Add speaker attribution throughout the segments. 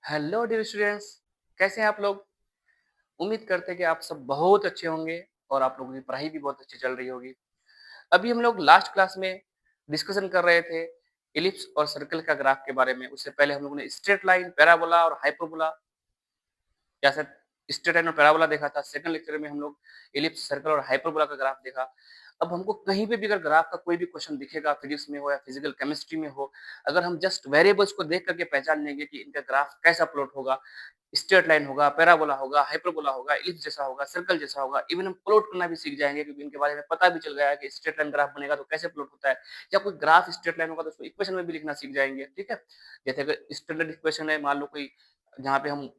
Speaker 1: Hello dear students, कैसे हैं आप लोग? उम्मीद करते हैं कि आप सब बहुत अच्छे होंगे और आप लोगों की पढ़ाई भी बहुत अच्छी चल रही होगी। अभी हम लोग लास्ट क्लास में डिस्कशन कर रहे थे इलिप्स और सर्कल का ग्राफ के बारे में। उससे पहले हम लोगों ने स्ट्रेट लाइन, पैराबोला और हाइपरबोला या शायद स्ट्रेट लाइन और पैराबोला देखा था। सेकंड लेक्चर में हम लोग इलिप्स, सर्कल और हाइपरबोला का ग्राफ देखा। अब हमको कहीं पे भी अगर ग्राफ का कोई भी क्वेश्चन दिखेगा, फिजिक्स में हो या फिजिकल केमिस्ट्री में हो, अगर हम जस्ट वेरिएबल्स को देख करके पहचान लेंगे कि इनका ग्राफ कैसा प्लॉट होगा, स्ट्रेट लाइन होगा, पैराबोला होगा, हाइपरबोला होगा, इलिप्स जैसा होगा, सर्कल जैसा होगा, इवन हम प्लॉट करना भी सीख जाएंगे क्योंकि इनके बारे में पता भी चल गया है कि स्ट्रेट लाइन ग्राफ बनेगा तो कैसे प्लॉट होता है, या कोई ग्राफ स्ट्रेट लाइन होगा तो उसको इक्वेशन में भी लिखना सीख जाएंगे। ठीक है, जैसे अगर स्टैंडर्ड इक्वेशन है, मान लो कोई जहाँ पे हम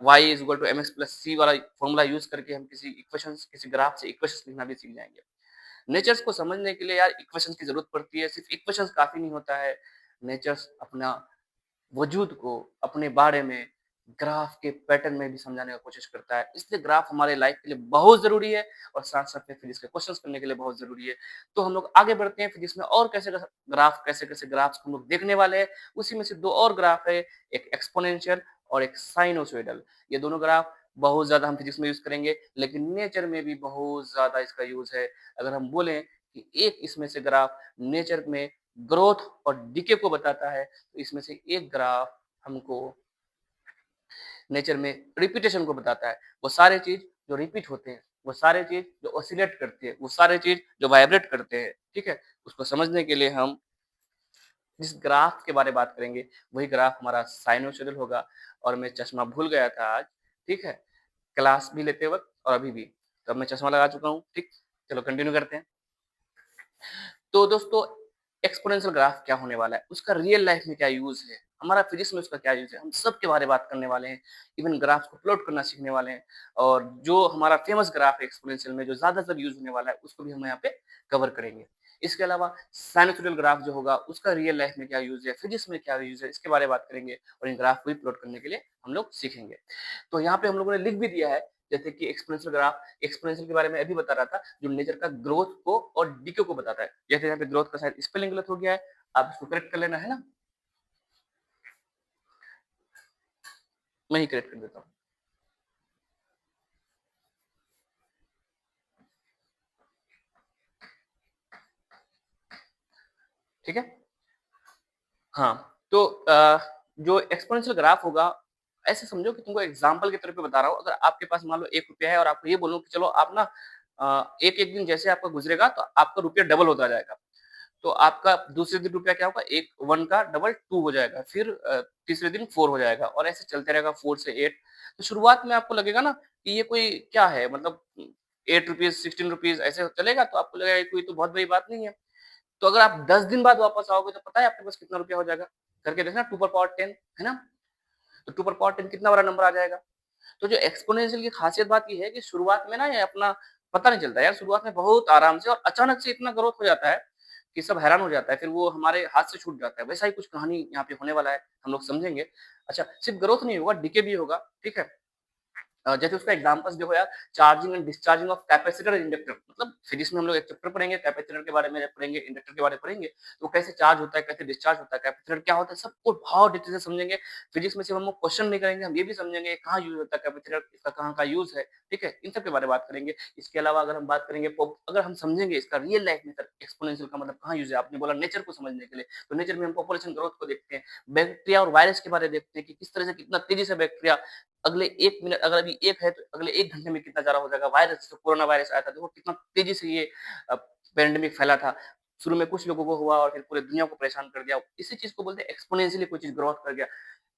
Speaker 1: y is equal to M X plus C वाला फॉर्मूला यूज करके हम किसी इक्वेशन, किसी ग्राफ से इक्वेशन लिखना भी सीख जाएंगे। नेचर्स को समझने के लिए यार इक्वेशंस की जरूरत पड़ती है, सिर्फ इक्वेशंस काफी नहीं होता है। नेचर्स अपना वजूद को अपने बारे में ग्राफ के पैटर्न में भी समझाने का कोशिश करता है, इसलिए ग्राफ हमारे लाइफ के लिए बहुत जरूरी है और साथ साथ में फिजिक्स के क्वेश्चंस करने के लिए बहुत जरूरी है। तो हम लोग आगे बढ़ते हैं फिजिक्स में, और कैसे कैसे ग्राफ्स को हम लोग देखने वाले हैं। उसी में से दो और ग्राफ है, एक एक्सपोनेंशियल और एक साइनोसोइडल। ये दोनों ग्राफ बहुत ज्यादा हम फिजिक्स में यूज करेंगे, लेकिन नेचर में भी बहुत ज्यादा इसका यूज है। अगर हम बोलें कि एक इसमें से ग्राफ नेचर में ग्रोथ और डिके को बताता है, तो इसमें से एक ग्राफ हमको नेचर में रिपीटेशन को बताता है। वो सारे चीज जो रिपीट होते हैं, वो सारे चीज जो ऑसिलेट करते हैं, वो सारे चीज जो वाइब्रेट करते हैं। ठीक है, उसको समझने के लिए हम जिस ग्राफ के बारे में बात करेंगे वही ग्राफ हमारा साइनोसॉइडल होगा। और मैं चश्मा भूल गया था आज। ठीक है, क्लास भी लेते वक्त और अभी भी, तो अब मैं चश्मा लगा चुका हूँ। ठीक, चलो कंटिन्यू करते हैं। तो दोस्तों, एक्सपोनेंशियल ग्राफ क्या होने वाला है, उसका रियल लाइफ में क्या यूज है, हमारा फिजिक्स में उसका क्या यूज है, हम सब के बारे में बात करने वाले हैं। इवन ग्राफ्स को प्लॉट करना सीखने वाले हैं। और जो हमारा फेमस ग्राफ है एक्सपोनेंशियल में, जो ज्यादातर यूज होने वाला है, उसको भी हम यहाँ पे कवर करेंगे। इसके अलावा साइनसोइडल ग्राफ जो होगा उसका रियल लाइफ में क्या यूज है, फिजिक्स में क्या यूज है, इसके बारे में बात करेंगे। और इन ग्राफ को भी प्लॉट करने के लिए हम लोग सीखेंगे। तो यहाँ पे हम लोगों ने लिख भी दिया है, जैसे कि एक्सपोनेंशियल ग्राफ, एक्सपोनेंशियल के बारे में अभी बता रहा था, जो नेचर का ग्रोथ को और डीके को बताता है। जैसे यहाँ पे ग्रोथ का शायद स्पेलिंग गलत हो गया है, आप इसको करेक्ट कर लेना है ना, मैं ही करेक्ट कर देता हूँ। ठीक है, हाँ। तो जो एक्सपोनेंशियल ग्राफ होगा, ऐसे समझो कि तुमको एग्जाम्पल के तौर पे बता रहा हूँ। अगर आपके पास मान लो 1 रुपया है और आपको ये बोलूं कि चलो आप ना एक एक दिन जैसे आपका गुजरेगा तो आपका रुपया डबल होता जाएगा। तो आपका दूसरे दिन रुपया क्या होगा, एक वन का डबल टू हो जाएगा, फिर तीसरे दिन फोर हो जाएगा, और ऐसे चलते रहेगा फोर से एट। तो शुरुआत में आपको लगेगा ना कि ये कोई क्या है, मतलब 8 रुपीज, 16 रुपीज ऐसे चलेगा, तो आपको लगेगा ये कोई तो बहुत बड़ी बात नहीं है। तो अगर आप 10 दिन बाद वापस आओगे तो पता है आपके पास कितना रुपया हो जाएगा, करके देखना, 2 पर पावर 10 है ना। तो 2 पर पावर 10 कितना बड़ा नंबर आ जाएगा। तो जो एक्सपोनेंशियल की खासियत बात ये है कि शुरुआत में ना ये अपना पता नहीं चलता यार, शुरुआत में बहुत आराम से और अचानक से इतना ग्रोथ हो जाता है कि सब हैरान हो जाता है, फिर वो हमारे हाथ से छूट जाता है। वैसा ही कुछ कहानी यहाँ पे होने वाला है, हम लोग समझेंगे। अच्छा, सिर्फ ग्रोथ नहीं होगा, डिके भी होगा। ठीक है, जैसे उसका एग्जांपल्स देखो यार, charging and discharging of capacitor and inductor. मतलब फिजिक्स में हम लोग एक चैप्टर पढ़ेंगे, कैपेसिटर के बारे में पढ़ेंगे, इंडक्टर के बारे में पढ़ेंगे, तो कैसे चार्ज होता है, कैसे डिस्चार्ज होता है, कैपेसिटर क्या होता है, सबको बहुत डिटेल से समझेंगे। फिजिक्स में सिर्फ हम लोग क्वेश्चन नहीं करेंगे, हम ये भी समझेंगे कहाँ यूज होता है कैपेसिटर, इसका कहाँ का यूज है। ठीक है, इन सब के बारे में बात करेंगे। इसके अलावा अगर हम बात करेंगे, अगर हम समझेंगे इसका रियल लाइफ में एक्सपोनेंशियल का मतलब कहाँ यूज है, आपने बोला नेचर को समझने के लिए, तो नेचर में हम पॉपुलेशन ग्रोथ को देखते हैं, बैक्टीरिया और वायरस के बारे में देखते हैं कि किस तरह से कितना तेजी से बैक्टीरिया अगले 1 मिनट, अगर अभी एक है तो अगले 1 घंटे में कितना ज्यादा हो जाएगा। वायरस, जो कोरोना वायरस आया था, देखो कितना तेजी से ये पैंडेमिक फैला था। शुरू में कुछ लोगों को हुआ और फिर पूरे दुनिया को परेशान कर दिया। इसी चीज को बोलते हैं एक्सपोनेंशियली कोई चीज ग्रोथ कर गया।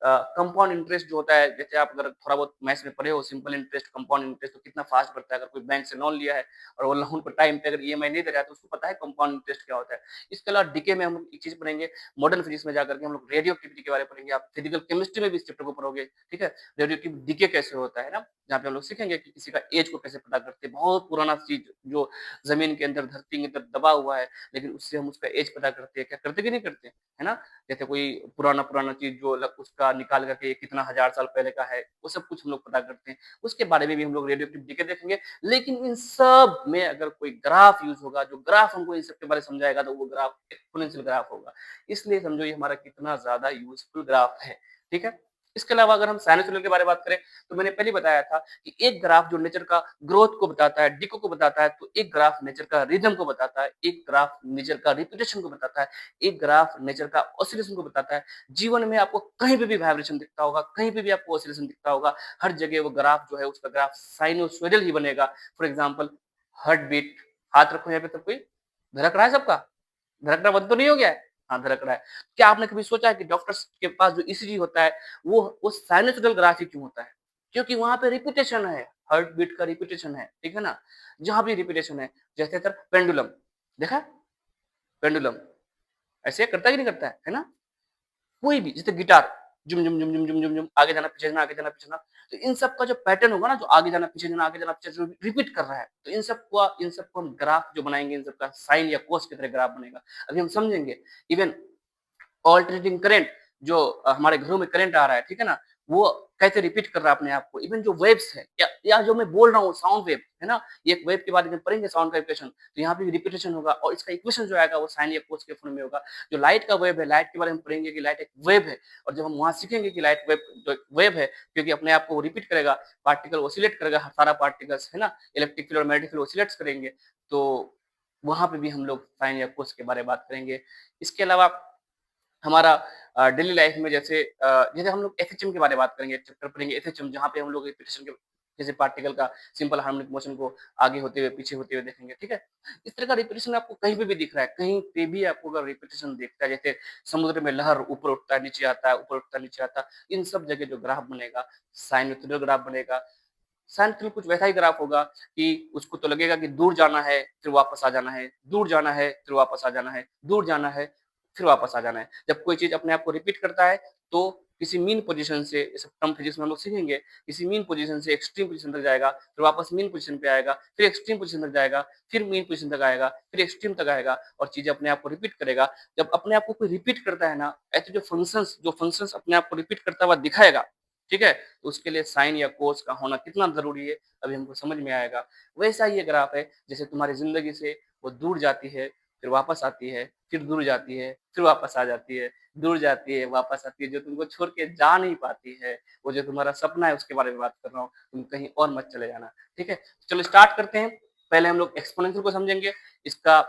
Speaker 1: कंपाउंड इंटरेस्ट जो होता है, जैसे आप अगर थोड़ा बहुत मैथ्स में पढ़े हो, सिंपल इंटरेस्ट, कंपाउंड इंटरेस्ट, तो कितना फास्ट बढ़ता है। अगर कोई बैंक से लोन लिया है और वो लोन पर टाइम पे अगर ईएमआई नहीं दे रहा है तो उसको पता है कंपाउंड इंटरेस्ट क्या होता है। इसके अलावा डीके में हम लोग एक चीज पढ़ेंगे, मॉडर्न फिजिक्स में जाकर के हम लोग रेडियो एक्टिविटी के बारे में पढ़ेंगे। आप फिजिकल केमिस्ट्री में भी इस चैप्टर को पढ़ोगे। ठीक है, रेडियो एक्टिव डीके कैसे होता है ना, जहाँ पे हम लोग सीखेंगे कि किसी का एज को कैसे पता करते हैं। बहुत पुराना चीज जो जमीन के अंदर, धरती के अंदर दबा हुआ है, लेकिन उससे हम उसका एज पता करते हैं, क्या करते कि नहीं करते, है ना। जैसे कोई पुराना पुराना चीज जो उसका निकाल करके ये कितना हजार साल पहले का है, वो सब कुछ हम लोग पता करते हैं। उसके बारे में भी हम लोग रेडियो एक्टिव डीके देखेंगे। लेकिन इन सब में अगर कोई ग्राफ यूज होगा, जो ग्राफ हमको इन सब के बारे में समझाएगा, तो वो ग्राफ एक्सपोनेंशियल ग्राफ होगा। इसलिए समझो ये हमारा कितना ज्यादा यूजफुल ग्राफ है। ठीक है, इसके अलावा अगर हम साइनसॉइडल के बारे में बात करें, तो मैंने पहले बताया था कि एक ग्राफ जो नेचर का ग्रोथ को बताता है, डिको को बताता है, तो एक ग्राफ नेचर का रिदम को बताता है, एक ग्राफ नेचर का रिपिटेशन को बताता है, एक ग्राफ नेचर का ऑसिलेशन को बताता है। जीवन में आपको कहीं पे भी वाइब्रेशन दिखता होगा, कहीं पे भी आपको ऑसिलेशन दिखता होगा, हर जगह वो ग्राफ जो है उसका ग्राफ साइनोसॉइडल ही बनेगा। फॉर एग्जांपल हार्ट बीट, हाथ रखो यहाँ पे, सब कोई धड़क रहा है सबका? धड़कना बंद तो नहीं हो गया है? हाँ, धड़क रहा है। क्या आपने कभी सोचा है कि डॉक्टर्स के पास जो ईसीजी होता है वो साइनसॉइडल ग्राफ ही क्यों होता है? क्योंकि वहाँ पे रिपिटेशन है, हार्ट बीट का रिपिटेशन है, ठीक है ना? जहाँ भी रिपिटेशन है, जैसे पेंडुलम, देखा है? पेंडुलम ऐसे करता है कि नहीं करता है ना? कोई भी जैसे गिटार, जुम जुम जुम जुम जुम जुम जुम, आगे जाना पीछे जाना, आगे जाना पीछे जाना, तो इन सब का जो पैटर्न होगा ना, जो आगे जाना पीछे जाना, आगे जाना पीछे जाना, रिपीट कर रहा है, तो इन सबको हम ग्राफ जो बनाएंगे, इन सबका साइन या कोस की तरह ग्राफ बनेगा। अभी हम समझेंगे। इवन ऑल्टरनेटिंग करंट जो हमारे घरों में करंट आ रहा है, ठीक है ना? वो कैसे रिपीट कर रहा है अपने आप को। इवन जो वेव्स है या जो मैं बोल रहा हूँ साउंड वेव, है ना? ये एक वेव के बारे में पढ़ेंगे साउंड का इक्वेशन, तो यहाँ पे भी रिपीटेशन होगा और इसका इक्वेशन जो आएगा वो साइन या कोस के फॉर्म में होगा। जो लाइट का वेव है, लाइट के बारे में पढ़ेंगे कि लाइट एक वेव है, और जब हम वहाँ सीखेंगे कि लाइट वेव जो वेव है, क्योंकि अपने आप को वो रिपीट करेगा, पार्टिकल ऑसिलेट करेगा, सारा पार्टिकल्स, है ना? इलेक्ट्रिक फील्ड और मैग्नेटिक फील्ड ऑसिलेट्स करेंगे, तो वहाँ पे भी हम लोग साइन या कोस के बारे में बात करेंगे। इसके अलावा हमारा डेली लाइफ में जैसे हम लोग एफएचएम के बारे में बात करेंगे, चैप्टर पढ़ेंगे एफएचएम, जहाँ पे हम लोग रिपीटेशन के जैसे पार्टिकल का सिंपल हार्मोनिक मोशन को आगे होते हुए पीछे होते हुए देखेंगे, ठीक है? इस तरह का रिपीटेशन आपको कहीं पे भी दिख रहा है, कहीं पे भी आपको अगर रिपीटेशन दिखता है, जैसे समुद्र में लहर ऊपर उठता है नीचे आता है, ऊपर उठता है नीचे आता है, इन सब जगह जो ग्राफ बनेगा साइनोसॉइडल ग्राफ बनेगा। साइनोसॉइडल कुछ वैसा ही ग्राफ होगा कि उसको तो लगेगा कि दूर जाना है फिर वापस आ जाना है, दूर जाना है फिर वापस आ जाना है, दूर जाना है फिर वापस आ जाना है। जब कोई चीज अपने आप को रिपीट करता है, तो किसी मीन पोजीशन से, इस टर्म फिजिक्स में हम लोग सीखेंगे, किसी मीन पोजीशन से एक्सट्रीम पोजीशन तक जाएगा, फिर वापस मीन पोजीशन पे आएगा, फिर एक्सट्रीम पोजीशन तक जाएगा, फिर मीन पोजीशन तक आएगा, फिर एक्सट्रीम तक आएगा और चीजें अपने आप को रिपीट करेगा। जब अपने आप को कोई रिपीट करता है ना, ऐसे जो फंक्शंस अपने आप को रिपीट करता हुआ दिखाएगा, ठीक है? तो उसके लिए साइन या कोस का होना कितना ज़रूरी है, अभी हमको समझ में आएगा। वैसा ही ये ग्राफ है, जैसे तुम्हारी ज़िंदगी से वो दूर जाती है, फिर वापस आती है, फिर दूर जाती है, फिर वापस आ जाती है, दूर जाती है, वापस आती है, जो तुमको छोड़ के जा नहीं पाती है, वो जो तुम्हारा सपना है उसके बारे में बात कर रहा हूँ, तुम कहीं और मत चले जाना, ठीक है? चलो स्टार्ट करते हैं। पहले हम लोग एक्सपोनेंशियल को समझेंगे, इसका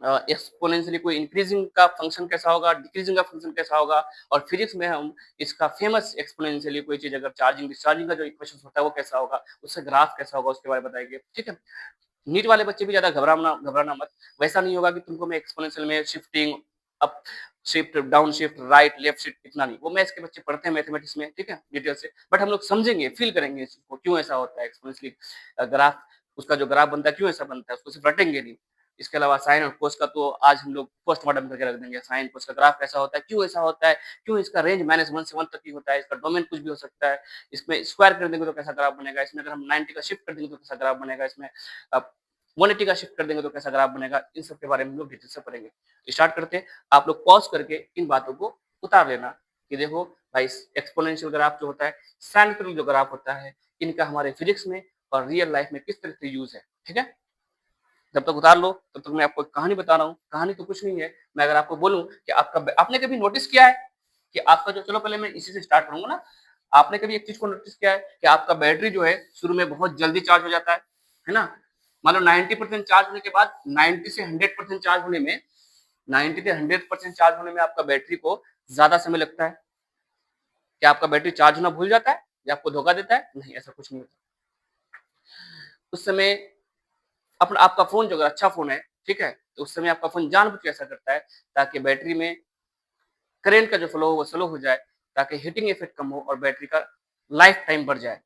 Speaker 1: एक्सपोनेंशियली कोई इंक्रीजिंग का फंक्शन कैसा होगा, डिक्रीजिंग का फंक्शन कैसा होगा, और फिजिक्स में हम इसका फेमस एक्सपोनेंशियली कोई चीज अगर चार्जिंग डिस्चार्जिंग का जो इक्वेशन होता है वो कैसा होगा, उसका ग्राफ कैसा होगा, उसके बारे में बताएंगे, ठीक है? नीट वाले बच्चे भी ज्यादा घबराना घबराना मत। वैसा नहीं होगा कि तुमको मैं एक्सपोनेंशियल में shifting up shift down shift right left shift इतना नहीं, वो मैथ्स के बच्चे पढ़ते हैं मैथमेटिक्स में, ठीक है, डिटेल से, बट हम लोग समझेंगे फील करेंगे इस चीज को, क्यों ऐसा होता है एक्सपोनेंशियली ग्राफ, उसका जो ग्राफ बनता है क्यों ऐसा बनता है, उसको सिर्फ रटेंगे नहीं। इसके अलावा साइन और कोस का तो आज हम लोग पोस्टमार्टम करके रख देंगे, साइन कोस का ग्राफ कैसा होता है, क्यों ऐसा होता है, क्यों इसका रेंज -1 से 1 तक ही होता है, इसका डोमेन कुछ भी हो सकता है, इसमें स्क्वायर कर देंगे तो कैसा ग्राफ बनेगा, इसमें अगर हम 90 का शिफ्ट कर देंगे तो कैसा ग्राफ बनेगा, इसमें 180 का शिफ्ट कर देंगे तो कैसा ग्राफ बनेगा, इन सब के बारे में हम लोग डिटेल से पढ़ेंगे। स्टार्ट करते हैं। आप लोग पॉज करके इन बातों को उतार लेना कि देखो भाई, एक्सपोनेंशियल ग्राफ जो होता है, साइंटिफिक जो ग्राफ होता है, इनका हमारे फिजिक्स में और रियल लाइफ में किस तरह से यूज है, ठीक है? जब तक उतार लो तब तक मैं आपको एक कहानी बता रहा हूँ। कहानी तो कुछ नहीं है, मैं अगर आपको बोलूँ कि आपने कभी नोटिस किया है कि आपका जो, चलो पहले मैं इसी से स्टार्ट करूंगा ना, आपने कभी एक चीज को नोटिस किया है कि आपका बैटरी जो है शुरू में बहुत जल्दी चार्ज हो जाता है ना? मान लो 90% चार्ज होने के बाद 90 से 100% चार्ज होने में 90 से 100% चार्ज होने में आपका बैटरी को ज्यादा समय लगता है। क्या आपका बैटरी चार्ज होना भूल जाता है या आपको धोखा देता है? नहीं, ऐसा कुछ नहीं होता। उस समय अपना आपका फोन जो अगर अच्छा फोन है, ठीक है, तो उस समय आपका फोन जानबूझ के ऐसा करता है ताकि बैटरी में करंट का जो फ्लो हो वो स्लो हो जाए, ताकि हीटिंग इफेक्ट कम हो और बैटरी का लाइफ टाइम बढ़ जाए।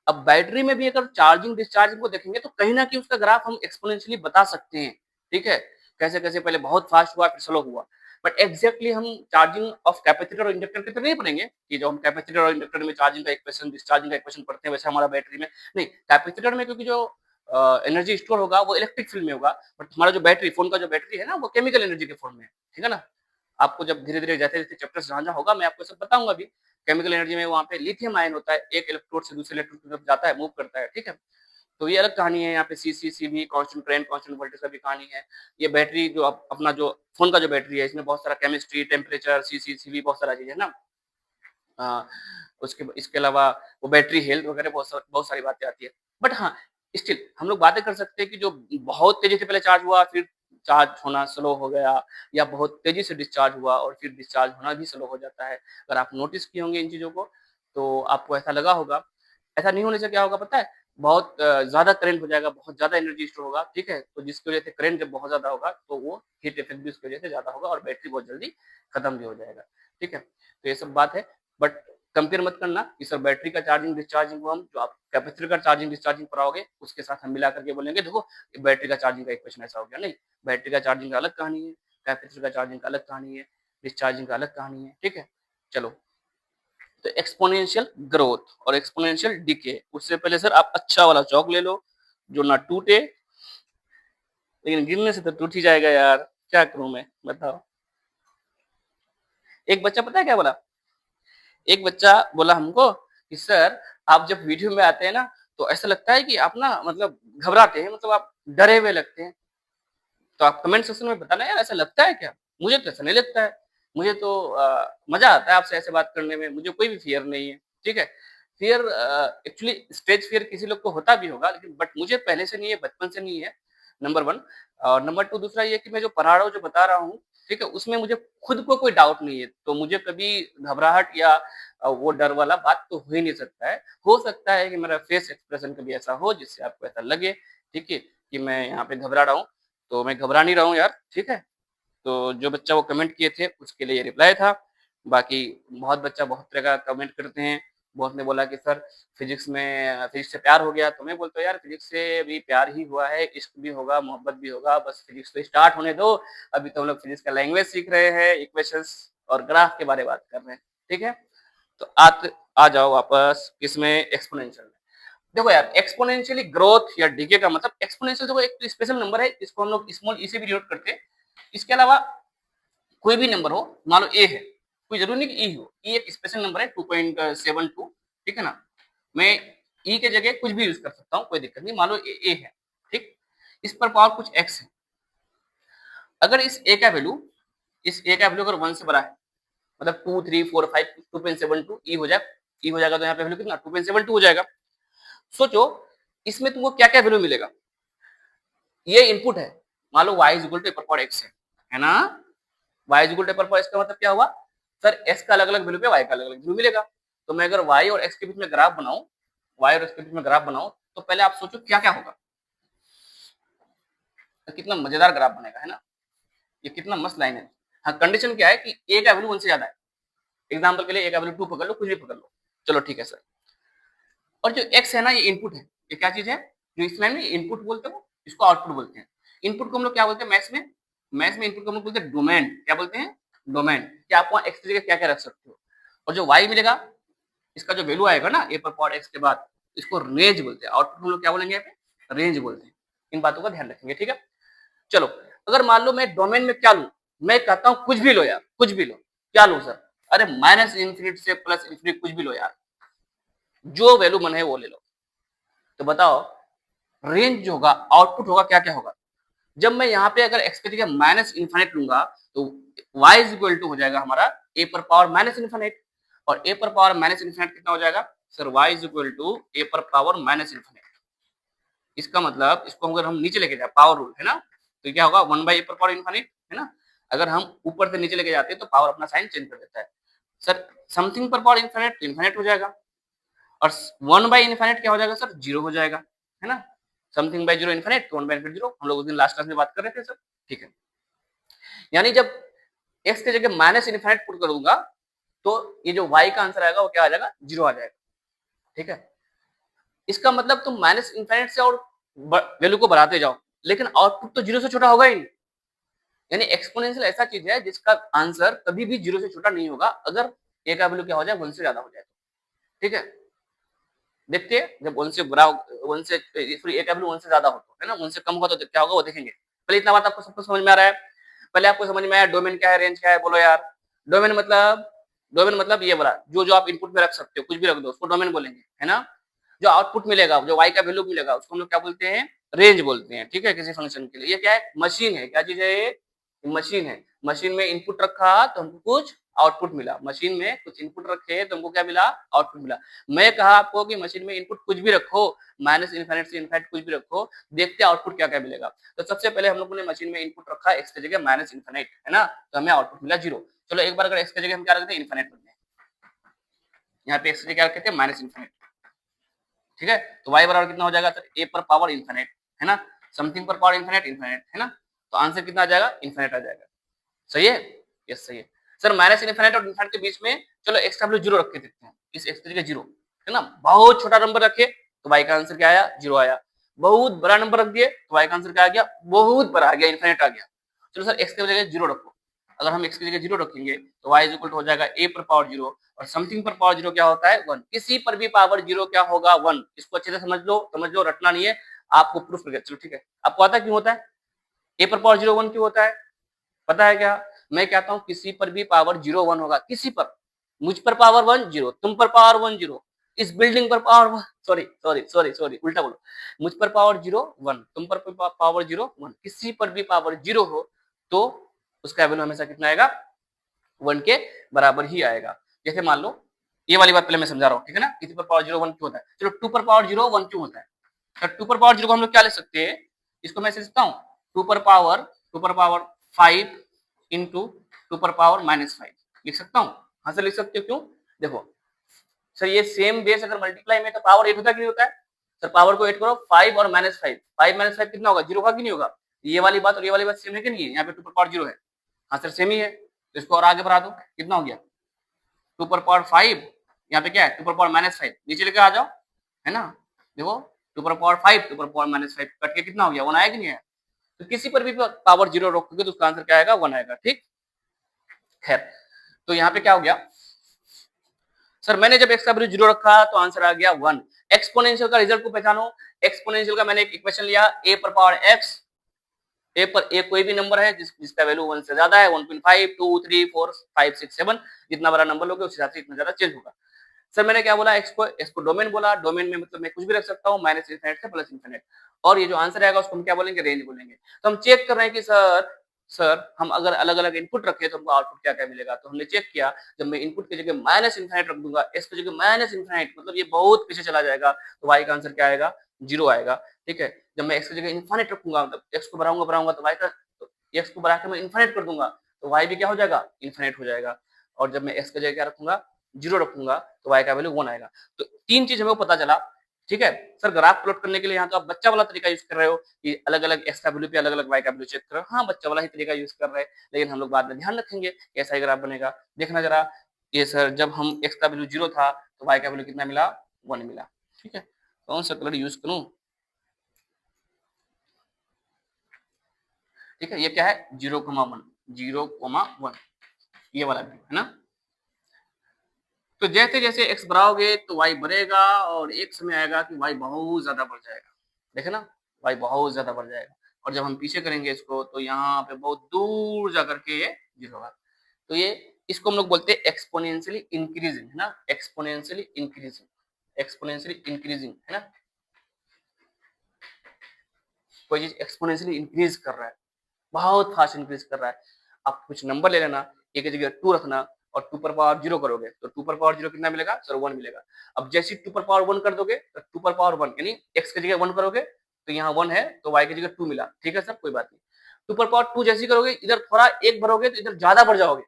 Speaker 1: अब बैटरी में भी अगर चार्जिंग डिस्चार्जिंग को देखेंगे तो कहीं ना कहीं उसका ग्राफ हम एक्सपोनेंशियली बता सकते हैं, ठीक है? कैसे कैसे पहले बहुत फास्ट हुआ फिर स्लो हुआ, बट एग्जैक्टली हम चार्जिंग ऑफ कैपेसिटर और इंडक्टर के तो नहीं पढ़ेंगे कि जो हम कैपेसिटर और इंडक्टर में चार्जिंग का इक्वेशन डिस्चार्जिंग का इक्वेशन पढ़ते हैं वैसे हमारा बैटरी में नहीं। कैपेसिटर में क्योंकि जो एनर्जी स्टोर होगा वो इलेक्ट्रिक फील्ड में होगा, बट हमारा जो बैटरी, फोन का जो बैटरी है ना, वो केमिकल एनर्जी के फॉर्म में है, ठीक है ना? आपको जब धीरे-धीरे जैसे-जैसे चैप्टर्स समझना होगा मैं आपको सब बताऊँगा अभी। केमिकल एनर्जी में वहाँ पे लिथियम आयन होता है, एक इलेक्ट्रोड से दूसरे इलेक्ट्रोड की तरफ जाता है, मूव करता है, ठीक है? तो ये अलग कहानी है, यहाँ पे सी, भी कांस्टेंट करंट, कांस्टेंट वोल्टेज का भी कहानी है। ये बैटरी जो अपना जो फ़ोन का जो बैटरी है, इसमें बहुत सारा केमिस्ट्री, टेम्परेचर, सी, बहुत सारा चीज़ है ना? उसके इसके अलावा वो बैटरी हेल्थ वगैरह बहुत सारी बातें आती है। बट हाँ, स्टिल हम लोग बातें कर सकते हैं कि जो बहुत तेज़ी से पहले चार्ज हुआ, फिर चार्ज होना स्लो हो गया, या बहुत तेज़ी से डिस्चार्ज हुआ और फिर डिस्चार्ज होना भी स्लो हो जाता है। अगर आप नोटिस किए होंगे इन चीज़ों को, तो आपको ऐसा लगा होगा। ऐसा नहीं होने से क्या होगा पता है? बहुत ज़्यादा करंट हो जाएगा, बहुत ज़्यादा एनर्जी स्टोर होगा, ठीक है? तो जिसकी वजह से करंट जब बहुत ज़्यादा होगा, तो वो हीट इफेक्ट भी उसकी वजह से ज़्यादा होगा और बैटरी बहुत जल्दी खत्म भी हो जाएगा, ठीक है? तो ये सब बात है, बट कंपेयर मत करना कि सर बैटरी का चार्जिंग डिस्चार्जिंग को हम जो आप कैपेसिटर का चार्जिंग डिस्चार्जिंग कराओगे, उसके साथ हम मिला करके बोलेंगे देखो बैटरी का चार्जिंग का इक्वेशन ऐसा हो गया। नहीं, बैटरी का चार्जिंग का अलग कहानी है, कैपेसिटर का चार्जिंग का अलग कहानी है, डिस्चार्जिंग का अलग कहानी है, ठीक है? चलो, तो एक्सपोनेंशियल ग्रोथ और एक्सपोनेंशियल डिके, उससे पहले सर आप अच्छा वाला चौक ले लो जो ना टूटे, लेकिन गिरने से तो टूट ही जाएगा यार, क्या करूं मैं बताओ। एक बच्चा पता है क्या बोला? एक बच्चा बोला हमको कि सर आप जब वीडियो में आते हैं ना, तो ऐसा लगता है कि आप ना मतलब घबराते हैं, मतलब आप डरे हुए लगते हैं। तो आप कमेंट सेक्शन में बताना यार ऐसा लगता है क्या? मुझे तो ऐसा नहीं लगता है। मुझे तो मज़ा आता है आपसे ऐसे बात करने में, मुझे कोई भी फ़ियर नहीं है, ठीक है? फ़ियर एक्चुअली स्टेज फ़ियर किसी लोग को होता भी होगा, लेकिन बट मुझे पहले से नहीं है, बचपन से नहीं है, नंबर 1। और नंबर 2 दूसरा ये कि मैं जो पढ़ा रहा हूँ, जो बता रहा हूँ, ठीक है? उसमें मुझे खुद को कोई डाउट नहीं है, तो मुझे कभी घबराहट या वो डर वाला बात तो हो ही नहीं सकता है। हो सकता है कि मेरा फेस एक्सप्रेशन कभी ऐसा हो जिससे आपको ऐसा लगे, ठीक है? कि मैं यहाँ पे घबरा रहा हूँ, तो मैं घबरा नहीं रहा हूँ यार, ठीक है? तो जो बच्चा वो कमेंट किए थे उसके लिए ये रिप्लाई था। बाकी बहुत बच्चा बहुत तरह का कमेंट करते हैं। बहुत ने बोला कि सर फिज़िक्स से प्यार हो गया, तो मैं बोलता हूँ यार फिज़िक्स से भी प्यार ही हुआ है, इश्क भी होगा, मोहब्बत भी होगा, बस फिज़िक्स तो स्टार्ट होने दो। अभी तो हम लोग फिज़िक्स का लैंग्वेज सीख रहे हैं, इक्वेशंस और ग्राफ के बारे में बात कर रहे हैं, ठीक है? तो आ जाओ वापस किसमें एक्स्पोनेंशियल में। देखो यार एक्स्पोनेंशियली ग्रोथ या डीके का मतलब एक्स्पोनेंशियल देखो एक तो स्पेशल नंबर है, इसको हम लोग स्मॉल ई से भी डिनोट करते हैं। इसके अलावा कोई भी नंबर हो, मान लो ए है, कोई जरूरी नहीं कि ई हो, ई एक स्पेशल नंबर है 2.72, ठीक है ना? मैं ई के जगह कुछ भी यूज कर सकता हूँ, कोई दिक्कत नहीं। मान लो ए है, ठीक? इस पर पावर कुछ एक्स है। अगर इस ए का वैल्यू अगर 1 से बड़ा है, मतलब 2 3 4 5 2.72 ई हो जाए, ई हो जाएगा तो यहाँ पे वैल्यू कितना 2.72 हो जाएगा। सोचो इसमें तुमको क्या क्या वैल्यू मिलेगा। ये इनपुट है, मान लो y is equal to a power x है ना? y is equal to a power x का मतलब क्या हुआ? सर x का अलग अलग वैल्यू पे y का अलग अलग वैल्यू मिलेगा। तो मैं अगर y और x के बीच में ग्राफ बनाऊं, y और x के बीच में ग्राफ बनाऊं, तो पहले आप सोचो क्या क्या होगा। तो कितना मजेदार ग्राफ बनेगा, है ना? ये कितना मस्त लाइन है। हाँ कंडीशन क्या है कि a का वैल्यू 1 से ज्यादा है। एग्जाम्पल के लिए a का वैल्यू 2 पकड़ लो, कुछ भी पकड़ लो, चलो ठीक है सर। और जो x है ना, ये इनपुट है। ये क्या चीज है? जो इस लाइन में इनपुट बोलते हो, इसको आउटपुट बोलते हैं। इनपुट को हम लोग क्या बोलते हैं मैथ्स में? मैथ्स में इनपुट को हम लोग बोलते हैं डोमेन। क्या बोलते हैं? डोमेन। कि आप वहाँ x की जगह क्या क्या रख सकते हो। और जो y मिलेगा, इसका जो वैल्यू आएगा ना ए पर पावर x के बाद, इसको रेंज बोलते हैं। आउटपुट हम लोग क्या बोलेंगे यहाँ पे? रेंज बोलते हैं। इन बातों का ध्यान रखेंगे, ठीक है? चलो, अगर मान लो मैं डोमेन में क्या लूं, मैं कहता हूं कुछ भी लो यार, कुछ भी लो। क्या लूं सर? अरे माइनस इन्फिनिट से प्लस इन्फिनिट कुछ भी लो यार, जो वैल्यू मन है वो ले लो। तो बताओ रेंज जो होगा, आउटपुट होगा क्या क्या होगा। जब मैं यहाँ पे अगर x की जगह माइनस इन्फिनिट लूंगा, तो y इज इक्वल टू हो जाएगा हमारा a पर पावर माइनस इन्फिनिट। और a पर पावर माइनस इन्फिनिट कितना हो जाएगा sir? y is equal to a पर पावर माइनस इन्फिनिट। इसका मतलब इसको अगर हम नीचे लेके जाए, पावर रूल है ना, तो क्या होगा 1 बाई ए पर पावर इन्फिनिट, है ना? अगर हम ऊपर से नीचे लेके जाते हैं तो पावर अपना साइन चेंज कर देता है। सर समथिंग पर पावर इन्फिनिट तो इन्फिनिट हो जाएगा, और 1 बाई इन्फिनिट क्या हो जाएगा सर? 0 हो जाएगा, है ना? समथिंग बाई 0 इन्फिनिट, तो 1 बाई इन्फिनिट 0। हम लोग उस दिन लास्ट क्लास में बात कर रहे थे सर, ठीक है? यानी जब x की जगह माइनस इन्फिनिट पुट कर दूंगा, तो ये जो y का आंसर आएगा वो क्या आ जाएगा? 0 आ जाएगा, ठीक है? इसका मतलब तुम माइनस इन्फिनिट से और वैल्यू को बढ़ाते जाओ, लेकिन आउटपुट तो 0 से छोटा होगा ही नहीं। यानी एक्सपोनेंशियल ऐसा चीज है जिसका आंसर कभी भी 0 से छोटा नहीं होगा, अगर a का वैल्यू क्या हो जाए? 1 से ज्यादा हो जाए, ठीक है? देखते हैं जब 1 से बड़ा 1 से सॉरी a का वैल्यू 1 से ज्यादा हो तो, है ना? 1 से कम होगा तो क्या होगा वो देखेंगे। पहले इतना बात आपको सबको समझ में आ रहा है? पहले आपको समझ में आया डोमेन क्या है, रेंज क्या है? बोलो यार। डोमेन मतलब ये वाला जो जो आप इनपुट में रख सकते हो, कुछ भी रख दो उसको डोमेन बोलेंगे, है ना? जो आउटपुट मिलेगा, जो y का वैल्यू मिलेगा, उसको हम लोग क्या बोलते हैं? रेंज बोलते हैं, ठीक है? किसी फंक्शन के लिए ये क्या है? मशीन है। क्या चीज है ये? मशीन है। मशीन में इनपुट रखा तो हमको कुछ आउटपुट मिला। मशीन में कुछ इनपुट रखे तो हमको क्या मिला? आउटपुट मिला। मैं कहा आपको कि मशीन में इनपुट कुछ भी रखो, माइनस इनफाइनाइट से इनफाइनाइट कुछ भी रखो, देखते आउटपुट क्या क्या मिलेगा। तो सबसे पहले हम लोगों ने मशीन में इनपुट रखा एक्स की जगह माइनस इनफाइनाइट, है ना, तो हमें आउटपुट मिला 0। चलो एक बार अगर एक्स की जगह हम क्या रखते हैं? इनफाइनाइट रखते हैं, यहाँ पे एक्स की जगह क्या रखते हैं? माइनस इनफाइनाइट, ठीक है। तो y बराबर कितना हो जाएगा सर? a पर पावर इनफाइनाइट, है ना, समथिंग पर पावर इनफाइनाइट, इनफाइनाइट, है ना, तो आंसर कितना आ जाएगा? इनफाइनाइट आ जाएगा। सही है? यस सही है सर। माइनस इनफाइनाइट और इनफाइनाइट के बीच में चलो एक्स का वैल्यू 0 रख के देखते हैं, इस एक्स की जगह 0, है ना, बहुत छोटा नंबर रखे तो y का आंसर क्या आया? 0 आया। बहुत बड़ा नंबर रख दिए तो y का आंसर क्या आ गया? बहुत बड़ा आ गया, इनफाइनाइट आ गया। चलो सर एक्स की जगह 0 रखो, अगर हम एक्स की जगह 0 रखेंगे तो y इक्वल हो जाएगा a पर पावर 0, और समथिंग पर पावर 0 क्या होता है? 1। किसी पर भी पावर 0 क्या होगा? 1। इसको अच्छे से समझ लो, रटना नहीं है, आपको प्रूफ करके चलो, ठीक है। आपको आता है क्यों होता है a पर पावर 0 1 क्यों होता है? पता है क्या? मैं कहता हूं किसी पर भी पावर 0 1 होगा, किसी पर, मुझ पर पावर 1 0, तुम पर पावर 1 0, इस बिल्डिंग पर power 1, sorry sorry sorry sorry उल्टा बोलो, मुझ पर पावर 0 1, तुम पर पावर 0 1, किसी पर भी पावर 0 हो तो उसका वैल्यू हमेशा कितना आएगा? 1 के बराबर ही आएगा। जैसे मान लो ये वाली बात पहले मैं समझा रहा हूँ, ठीक है ना, किसी पर पावर 0 1 क्यों होता है? चलो 2 पर पावर 0 1 क्यों होता है? तो 2 पर पावर 0 को हम लोग क्या लिख सकते हैं? इसको मैं लिख सकता हूँ 2 पर पावर 5 इंटू 2 पर पावर -5 लिख सकता हूँ। हाँ सर लिख सकते हो, क्यों? देखो सर ये सेम बेस अगर मल्टीप्लाई में तो पावर 8 होता है कि नहीं होता है? सर पावर को 8 करो, 5 और -5, 5 -5 कितना होगा? 0 होगा कि नहीं होगा? ये वाली बात और ये वाली बात सेम है कि नहीं है? यहाँ पे 2 पर पावर 0 है, हाँ सर सेम ही है, तो इसको और आगे बढ़ा दो, कितना हो गया? 2 पर पावर 5, यहाँ पे क्या है? 2 पर पावर -5, नीचे लेके आ जाओ, है ना, देखो 2 पर पावर 5, 2 पर पावर -5 कट के कितना हो गया? 1 आया कि नहीं आया? तो किसी पर भी पावर 0 रखोगे तो उसका आंसर क्या आएगा? 1 आएगा, ठीक। खैर, तो यहाँ पे क्या हो गया सर? मैंने जब एक्स का वैल्यू 0 रखा तो आंसर आ गया 1। एक्सपोनेंशियल का रिजल्ट को पहचानो। एक्सपोनेंशियल का मैंने एक इक्वेशन लिया, a पर पावर x, ए पर ए कोई भी नंबर है जिसका वैल्यू 1 से ज्यादा है, 1.5 2 3 4 5 6 7, जितना बड़ा नंबर लोगे उस हिसाब से इतना ज्यादा चेंज होगा। सर मैंने क्या बोला? एक्स को डोमेन बोला, डोमेन में मतलब मैं कुछ भी रख सकता हूँ, माइनस इनफिनिट से प्लस इनफिनिट, और ये जो आंसर आएगा उसको हम क्या बोलेंगे? रेंज बोलेंगे। तो हम चेक कर रहे हैं कि सर हम अगर अलग अलग इनपुट रखें तो हमको आउटपुट क्या क्या मिलेगा। तो हमने चेक किया, जब मैं इनपुट की जगह माइनस इनफिनिट रख दूंगा, एक्स की जगह माइनस इनफिनिट, मतलब ये बहुत पीछे चला जाएगा, तो वाई का आंसर क्या आएगा? 0 आएगा, ठीक है। जब मैं एक्स की जगह इनफिनिट रखूंगा, मतलब एक्स को बढ़ाऊंगा बढ़ाऊंगा तो वाई का, एक्स को बढ़ा के मैं इनफिनिट कर दूंगा तो वाई भी क्या हो जाएगा? इनफिनिट हो जाएगा। और जब मैं एक्स की जगह क्या रखूंगा? 0 रखूंगा तो वाई का वैल्यू 1 आएगा। तो 3 चीज हमें पता चला, ठीक है। सर ग्राफ प्लॉट करने के लिए यहाँ तो आप बच्चा वाला तरीका यूज कर रहे हो कि अलग अलग एक्स का वैल्यू पे अलग अलग वाई का वैल्यू चेक कर रहे हो। हाँ बच्चा वाला ही तरीका यूज कर रहे हैं, लेकिन हम लोग बाद में ध्यान रखेंगे कैसा ही ग्राफ बनेगा। देखना जरा, ये सर जब हम एक्स का वैल्यू 0 था तो वाई का वैल्यू कितना मिला? 1 मिला, ठीक है। कौन सा कलर यूज करूं? ठीक है, ये क्या है? 0,1, 0,1, ये वाला है ना। तो जैसे जैसे x बढ़ाओगे तो y बढ़ेगा, और एक समय आएगा कि y बहुत ज्यादा बढ़ जाएगा, देखे ना, y बहुत ज्यादा बढ़ जाएगा। और जब हम पीछे करेंगे इसको तो यहाँ पे बहुत दूर जा करके ये 0 होगा। तो ये इसको हम लोग बोलते हैं एक्सपोनेंशियली इंक्रीजिंग, है ना, एक्सपोनेंशियली इंक्रीजिंग, एक्सपोनेंशियली इंक्रीजिंग, है ना। कोई चीज एक्सपोनेंशियली इंक्रीज कर रहा है, बहुत फास्ट इंक्रीज कर रहा है। आप कुछ नंबर ले लेना, एक जगह 2 रखना और 2 पर पावर 0 करोगे तो 2 पर पावर 0 कितना मिलेगा? सर 1 मिलेगा। अब जैसे 2 पर पावर 1 कर दोगे तो 2 पर पावर 1 यानी x की जगह 1 करोगे तो यहाँ 1 है तो y की जगह 2 मिला, ठीक है सर, कोई बात नहीं। 2 पर पावर 2 जैसे करोगे, इधर थोड़ा 1 भरोगे तो इधर ज्यादा बढ़ जाओगे।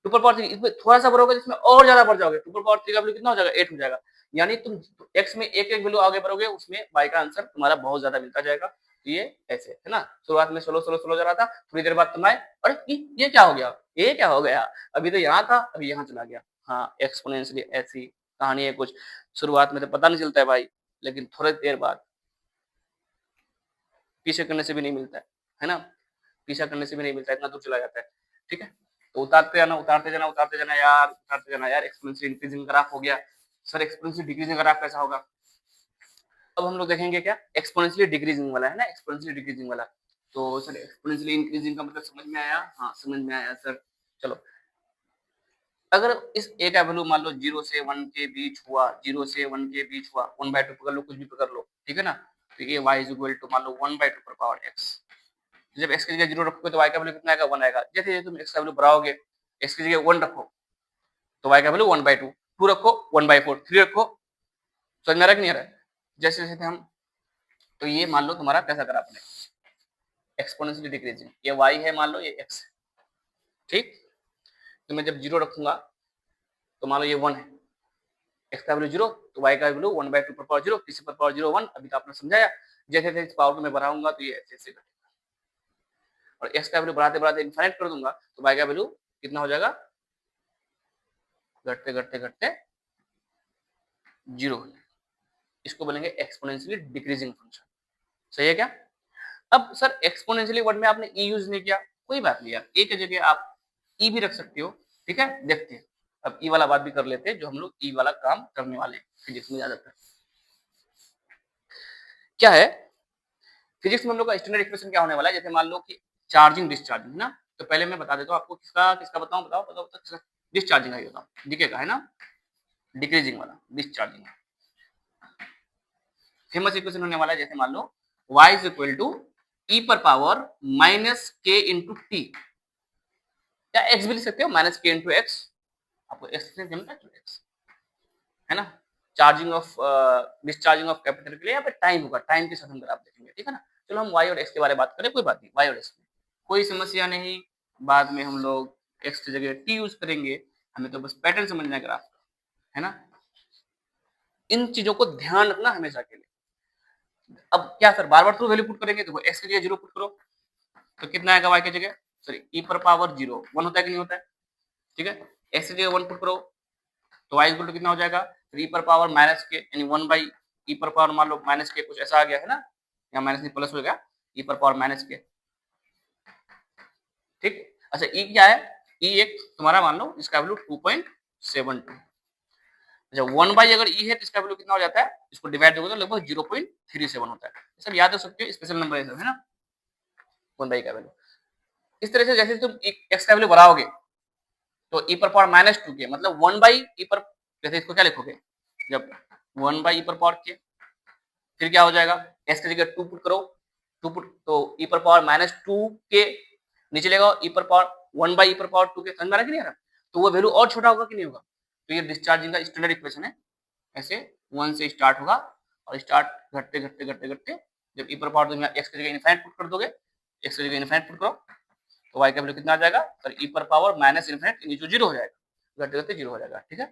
Speaker 1: 2 पर पावर 3 इसमें थोड़ा सा भरोगे इसमें और ज्यादा बढ़ जाओगे। 2 पर पावर 3 का वैल्यू कितना हो जाएगा? 8 हो जाएगा। यानी तुम x में एक एक वैल्यू आगे बढ़ोगे उसमें y का आंसर तुम्हारा बहुत ज्यादा मिलता जाएगा। ये ऐसे है ना, शुरुआत में स्लो स्लो स्लो जा रहा था, थोड़ी देर बाद तुम आए, अरे ये क्या हो गया? ये क्या हो गया? अभी तो यहाँ था अभी यहाँ चला गया। हाँ एक्सपोनेंशियली ऐसी कहानी है कुछ। शुरुआत में तो पता नहीं चलता है भाई, लेकिन थोड़ी देर बाद पीछे करने से भी नहीं मिलता है ना, पीछा करने से भी नहीं मिलता, इतना दूर चला जाता है, ठीक है। तो उतारते जाना उतारते जाना उतारते जाना यार, उतारते जाना यार। एक्सपोनेंशियल इंक्रीजिंग ग्राफ हो गया। सर एक्सपोनेंशियल डिक्रीजिंग ग्राफ कैसा होगा? अब हम लोग देखेंगे क्या? एक्सपोनेंशियली डिक्रीजिंग वाला, है ना, एक्सपोनेंशियली डिक्रीजिंग वाला। तो सर एक्सपोनेंशियली इंक्रीजिंग का मतलब समझ में आया? हाँ समझ में आया सर। चलो, अगर इस ए का वैल्यू मान लो 0 से 1 के बीच हुआ, 0 से 1 के बीच हुआ, 1/2 पकड़ लो, कुछ भी पकड़ लो, ठीक है ना। तो ये y इज इक्वल टू मान लो 1/2 पावर x। जब x की जगह 0 रखोगे तो y का वैल्यू कितना आएगा? 1 आएगा। जैसे जैसे तुम x का वैल्यू बढ़ाओगे एक्स की जगह 1 रखो तो y का वैल्यू 1/2, 2 रखो 1/4, 3 रखो, समझ में आ रहा है कि नहीं आ रहा है? जैसे जैसे हम, तो ये मान लो तुम्हारा कैसा करा आपने, एक्सपोनेंशियली डिक्रीजिंग, ये y है मान लो, ये x है, ठीक। तो मैं जब 0 रखूंगा तो मान लो ये 1 है, x का वैल्यू 0 तो y का वैल्यू 1/2 पर पावर 0, किसी पर पावर 0 1, अभी तो आपने समझाया। जैसे जैसे इस पावर को मैं बढ़ाऊंगा तो ये ऐसे ऐसे घटेगा, और x का वैल्यू बढ़ाते बढ़ाते इनफाइनाइट कर दूंगा तो y का वैल्यू कितना हो जाएगा, घटते घटते घटते 0 हो जाएगा। इसको बोलेंगे एक्सपोनेंशियली डिक्रीजिंग फंक्शन। सही है क्या? अब सर एक्सपोनेंशियली वर्ड में आपने ई यूज नहीं किया, कोई बात नहीं यार, ए की जगह आप ई भी रख सकते हो, ठीक है। देखते हैं अब ई वाला बात भी कर लेते हैं, जो हम लोग ई वाला काम करने वाले हैं फिजिक्स में ज्यादातर। क्या है फिजिक्स में हम लोग का स्टैंडर्ड इक्वेशन क्या होने वाला है, जैसे मान लो कि चार्जिंग डिस्चार्जिंग है ना, तो पहले मैं बता देता हूँ आपको किसका किसका बताऊं, बताओ बताओ बताओ, डिस्चार्जिंग का ही बताओ, डीके का है ना, डिक्रीजिंग वाला डिस्चार्जिंग। फेमस इक्वेशन होने वाला है, जैसे मान लो y इज इक्वल टू ई पर पावर माइनस के इंटू टी, या x भी लिख सकते हो माइनस के इंटू एक्स, आपको x से जमता है x, है ना। Charging of discharging of capacitor के लिए यहाँ पे टाइम होगा, टाइम के साथ हम ग्राफ देखेंगे, ठीक है ना। चलो हम y और x के बारे में बात करें, कोई बात नहीं, y और x में कोई समस्या नहीं, बाद में हम लोग x की जगह t यूज करेंगे, हमें तो बस पैटर्न समझना है ग्राफ का, है ना। इन चीजों को ध्यान रखना हमेशा के लिए। अब क्या सर बार बार तो वैल्यू पुट करेंगे, देखो x की जगह 0 पुट करो तो कितना आएगा y की जगह, सॉरी e पर पावर 0 1 होता है कि नहीं होता है, ठीक है। x की जगह 1 पुट करो तो y इक्वल टू कितना हो जाएगा, e पर पावर माइनस के, यानी 1 बाई e पर पावर मान लो माइनस के, कुछ ऐसा आ गया है ना, या माइनस नहीं प्लस हो गया, e पर पावर माइनस के, ठीक। अच्छा e क्या है, e एक तुम्हारा मान लो इसका वैल्यू 2.72, अच्छा 1 बाई अगर e है तो इसका वैल्यू कितना हो जाता है, इसको डिवाइड दोगे तो लगभग 0.37 होता है, सब याद रख सकते हो, स्पेशल नंबर है ना 1 बाई का वैल्यू। इस तरह से जैसे तुम x का वैल्यू बढ़ाओगे तो e पर पावर माइनस 2 के, मतलब 1 बाई e पर, जैसे इसको क्या लिखोगे, जब 1 बाई e पर पावर के, फिर क्या हो जाएगा, x की जगह 2 पुट करो, 2 पुट तो e पर पावर माइनस 2 के, नीचे लेगा e पर पावर 1 बाई e पर पावर 2 के, समझ में आ रहा है कि नहीं आ रहा, तो वो वैल्यू और छोटा होगा कि नहीं होगा। तो ये डिस्चार्जिंग का स्टैंडर्ड इक्वेशन है, ऐसे 1 से स्टार्ट होगा और स्टार्ट घटते घटते घटते घटते, जब e पर पावर तुम x की जगह इनफाइनाइट पुट कर दोगे, x की जगह इनफाइनाइट पुट करो तो y का वैल्यू कितना आ जाएगा, सर e पर पावर माइनस इनफिनिट नीचे 0 हो जाएगा, घटते घटते 0 हो जाएगा, ठीक है,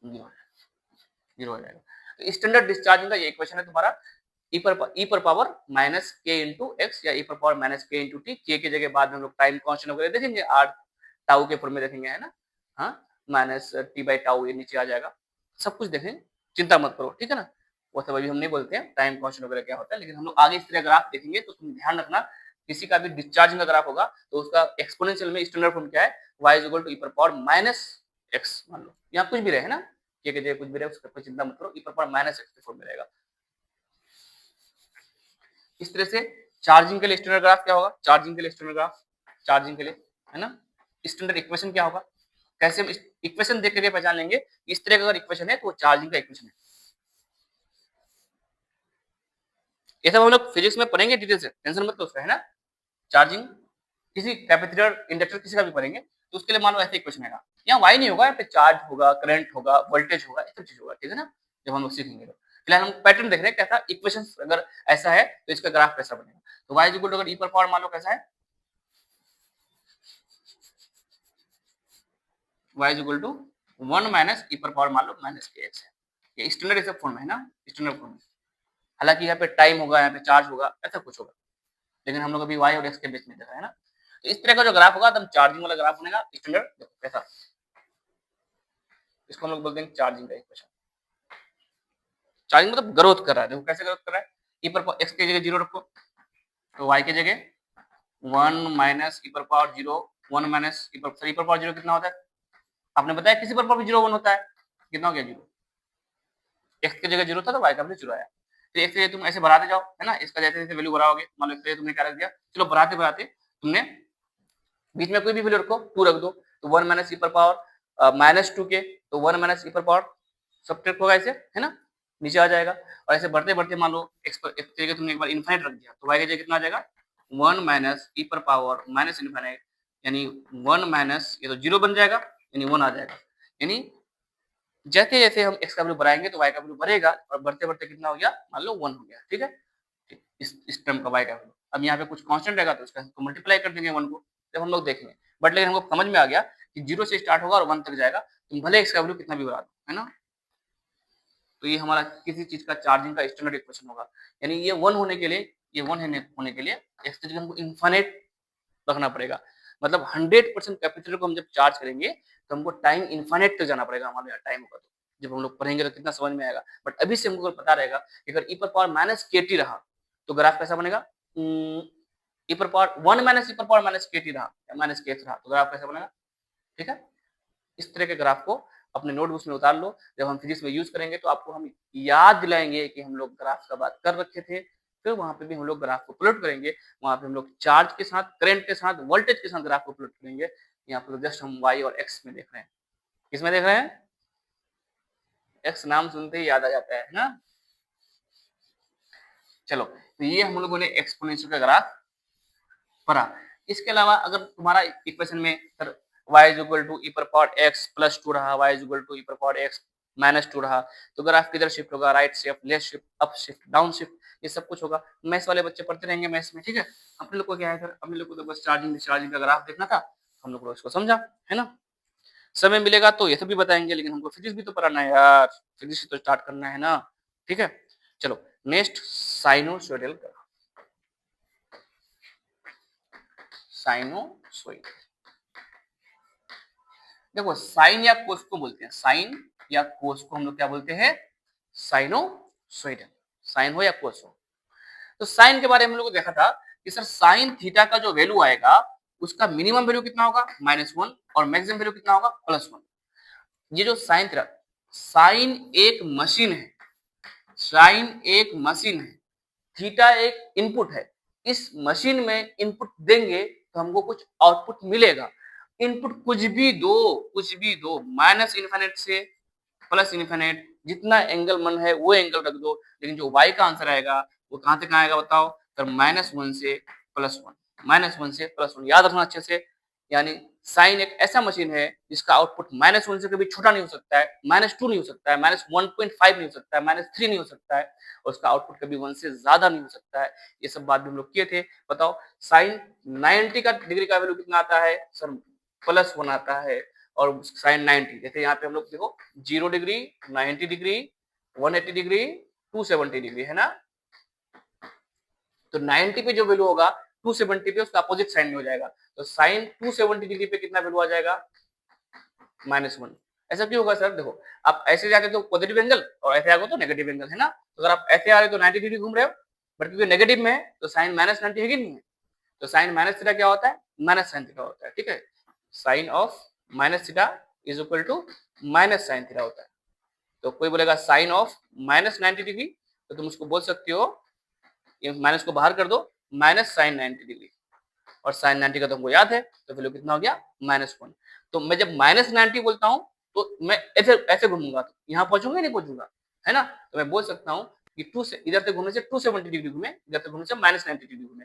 Speaker 1: 0 हो जाएगा। तो स्टैंडर्ड डिस्चार्जिंग का ये इक्वेशन है तुम्हारा, e पर पावर माइनस के इंटू एक्स, या e पर पावर माइनस के इंटू टी, के की जगह बाद में हम लोग टाइम कांस्टेंट वगैरह देखेंगे, आर टाउ के फॉर्म में देखेंगे, है ना, हाँ माइनस टी बाई टाउ ये नीचे आ जाएगा, सब कुछ देखेंगे, चिंता मत करो, ठीक है ना। वो सब अभी हम नहीं बोलते हैं टाइम कांस्टेंट वगैरह क्या होता है, लेकिन हम लोग आगे इस तरह ग्राफ देखेंगे तो तुम ध्यान रखना, किसी का भी डिस्चार्जिंग का ग्राफ होगा तो उसका एक्सपोनेंशियल में स्टैंडर्ड फॉर्म क्या है, y is equal to e पर पावर माइनस x, मान लो यहाँ कुछ भी रहे, है ना, के जगह कुछ भी रहे उसका कोई चिंता मत करो, e पर पावर माइनस x के फॉर्म में रहेगा। इस तरह से चार्जिंग के लिए स्टैंडर्ड ग्राफ क्या होगा, चार्जिंग के लिए स्टैंडर्ड ग्राफ, चार्जिंग के लिए, है ना, स्टैंडर्ड इक्वेशन क्या होगा, कैसे हम इक्वेशन देख करके पहचान लेंगे, इस तरह का अगर इक्वेशन है तो वो चार्जिंग का इक्वेशन है। ये सब हम लोग फिजिक्स में पढ़ेंगे डिटेल से, टेंशन मत लो उसका, है ना। चार्जिंग किसी कैपेसिटर इंडक्टर किसी का भी पढ़ेंगे तो उसके लिए मान लो ऐसे इक्वेशन है, यहाँ वाई नहीं होगा, यहाँ पे चार्ज होगा, करंट होगा, वोल्टेज होगा, सब चीज होगा, ठीक है ना, जब हम लोग सीखेंगे तो फिलहाल हम पैटर्न देख रहे हैं कैसा इक्वेशन, अगर ऐसा है तो इसका ग्राफ कैसा बनेगा। तो वाई इक्वल टू अगर ई पर पावर मान लो कैसा है, वाई इक्वल टू 1 माइनस ई पर पावर मान लो माइनस के एक्स है, ये स्टैंडर्ड इस फॉर्म है ना, स्टैंडर्ड फॉर्म। हालांकि यहाँ पे टाइम होगा, यहाँ पे चार्ज होगा, ऐसा कुछ होगा, लेकिन हम लोग अभी वाई और एक्स के बीच में देखा है ना। तो इस तरह का जो ग्राफ होगा एकदम चार्जिंग वाला ग्राफ बनेगा स्टैंडर्ड, देखो कैसा, इसको हम लोग बोलते हैं चार्जिंग का इक्वेशन। चार्जिंग मतलब ग्रोथ कर रहा है, देखो कैसे ग्रोथ कर रहा है, ई पर एक्स की जगह 0 रखो तो वाई की जगह 1 माइनस ई पर पावर 0, 1 माइनस ई पर पावर 0 कितना होता है, आपने बताया किसी पर पावर 0 1 होता है, कितना हो गया 0, एक्स की जगह 0 था तो वाई का वैल्यू 0 आया। तो एक्स की जगह तुम ऐसे बढ़ाते जाओ, है ना, इसका जैसे जैसे वैल्यू बढ़ाओगे, मान लो इसके तुमने क्या रख दिया, चलो बढ़ाते बढ़ाते तुमने बीच में कोई भी वैल्यू रखो, 2 रख दो तो 1 माइनस ई पर पावर माइनस 2 के, तो 1 माइनस ई पर पावर सब्ट्रैक्ट होगा ऐसे, है ना, नीचे आ जाएगा। और ऐसे बढ़ते बढ़ते मान लो एक्स की जगह तुमने एक बार इनफाइनाइट रख दिया तो वाई की जगह कितना आ जाएगा, 1 माइनस ई पर पावर माइनस इनफाइनाइट, यानी 1 माइनस, ये तो 0 बन जाएगा, यानी 1 आ जाएगा। यानी जैसे जैसे हम x का वैल्यू बढ़ाएंगे तो y का वैल्यू बढ़ेगा, और बढ़ते बढ़ते कितना हो गया, मान लो 1 हो गया। ठीक है, इस टर्म का y का वैल्यू। अब यहाँ पे कुछ कांस्टेंट रहेगा तो उसका हमको मल्टीप्लाई कर देंगे 1 को, जब हम लोग देखेंगे। बट लेकिन हमको समझ में आ गया कि 0 से स्टार्ट होगा और 1 तक जाएगा, तुम भले x का वैल्यू कितना भी बढ़ा दो, है ना। तो ये हमारा किसी चीज का चार्जिंग का स्टैंडर्ड इक्वेशन होगा। यानी ये 1 होने के लिए, ये 1 होने के लिए x की जगह हमको इनफाइनाइट रखना पड़ेगा। मतलब 100% कैपेसिटर को हम जब चार्ज करेंगे तो हमको टाइम इनफाइनाइट तक जाना पड़ेगा। हमारे यहाँ टाइम होगा तो जब हम लोग पढ़ेंगे तो कितना समझ में आएगा। बट अभी से हमको पता रहेगा कि अगर e पर पावर माइनस के टी रहा तो ग्राफ कैसा बनेगा, e पर पावर 1 माइनस e पर पावर माइनस के टी रहा, माइनस के रहा, तो ग्राफ कैसा बनेगा। ठीक है, इस तरह के ग्राफ को अपने नोटबुक्स में उतार लो। जब हम फिजिक्स में यूज करेंगे तो आपको हम याद दिलाएंगे कि हम लोग ग्राफ का बात कर रखे थे। फिर वहां पे भी हम लोग ग्राफ को प्लॉट करेंगे, वहां पे हम लोग चार्ज के साथ, करंट के साथ, वोल्टेज के साथ ग्राफ को प्लॉट करेंगे। यहाँ पर जस्ट हम y और x में देख रहे हैं। किसमें देख रहे हैं, x नाम सुनते ही याद आ जाता है ना। चलो, तो ये हम लोगों ने एक्सपोनेंशियल का ग्राफ पढ़ा। इसके अलावा अगर तुम्हारा इक्वेशन में sir y is equal to e पर पावर x प्लस 2 रहा, y is equal to e पर पावर x माइनस 2 रहा, तो ग्राफ किधर शिफ्ट होगा, right shift, left shift, up shift, down shift, ये सब कुछ होगा। मैथ्स वाले बच्चे पढ़ते रहेंगे मैथ्स में। ठीक है, अपने लोग को क्या है सर, अपने लोग को तो बस चार्जिंग डिस्चार्जिंग का ग्राफ देखना था, हम लोग इसको समझा, है ना। समय मिलेगा तो ये सब भी बताएंगे, लेकिन हमको फिजिक्स भी तो पढ़ाना है यार, फिजिक्स तो स्टार्ट करना है ना। ठीक है, चलो नेक्स्ट साइनोसॉइडल ग्राफ। साइनोसॉइड, देखो साइन या कोस को बोलते हैं, साइन या कोस को हम लोग क्या बोलते हैं, साइनोसॉइडल। साइन हो या कोस हो। तो साइन के बारे में हम लोग देखा था कि सर साइन थीटा का जो वैल्यू आएगा उसका मिनिमम वैल्यू कितना होगा, -1, और मैक्सिमम वैल्यू कितना होगा, +1। ये जो साइन थीटा, साइन एक मशीन है, साइन एक मशीन है, थीटा एक इनपुट है। इस मशीन में इनपुट देंगे तो हमको कुछ आउटपुट मिलेगा। इनपुट कुछ भी दो, कुछ भी दो, माइनस इन्फिनिट से प्लस इन्फिनिट, जितना एंगल मन है वो एंगल रख दो, लेकिन जो y का आंसर आएगा वो कहां से कहां आएगा बताओ, तो -1 से +1, -1 से +1, याद रखना अच्छे से। यानी साइन एक ऐसा मशीन है जिसका आउटपुट -1 से कभी छोटा नहीं हो सकता है, -2 नहीं हो सकता है, -1.5 नहीं हो सकता है, -3 नहीं हो सकता है, और उसका आउटपुट कभी 1 से ज्यादा नहीं हो सकता है। ये सब बात भी हम लोग किए थे। बताओ साइन 90 का डिग्री का वैल्यू कितना आता है सर, +1 आता है। और साइन 90, जैसे यहाँ पे हम लोग देखो 0 डिग्री, 90 डिग्री, 180 डिग्री, 270 डिग्री, है ना। तो 90 पे जो वैल्यू होगा 270 पे उसका अपोजिट साइन में हो जाएगा। तो साइन 270 डिग्री पे कितना वैल्यू आ जाएगा, -1। ऐसा क्यों होगा सर, देखो आप ऐसे जाते तो पॉजिटिव एंगल और ऐसे आगे तो नेगेटिव एंगल, है ना। तो अगर आप ऐसे आ रहे तो 90 डिग्री घूम रहे हो, बट क्योंकि नेगेटिव में है तो साइन -90 है कि नहीं है। तो साइन माइनस थीटा क्या होता है, माइनस साइन थीटा होता है। ठीक है, sine of minus theta is equal to minus sine theta होता है। तो कोई बोलेगा साइन ऑफ -90 डिग्री, तो तुम उसको बोल सकते हो, ये माइनस को बाहर कर दो, माइनस साइन 90 डिग्री, और साइन 90 का तो हमको याद है, तो वैल्यू कितना हो गया, -1। तो मैं जब -90 बोलता हूँ तो मैं ऐसे ऐसे घूमूंगा, तो यहाँ पहुंचूंगा नहीं पहुंचूंगा, है ना। तो मैं बोल सकता हूँ कि 2 से इधर से घूमने से 270 डिग्री घूमे, इधर से घूमने से -90 डिग्री घूमे,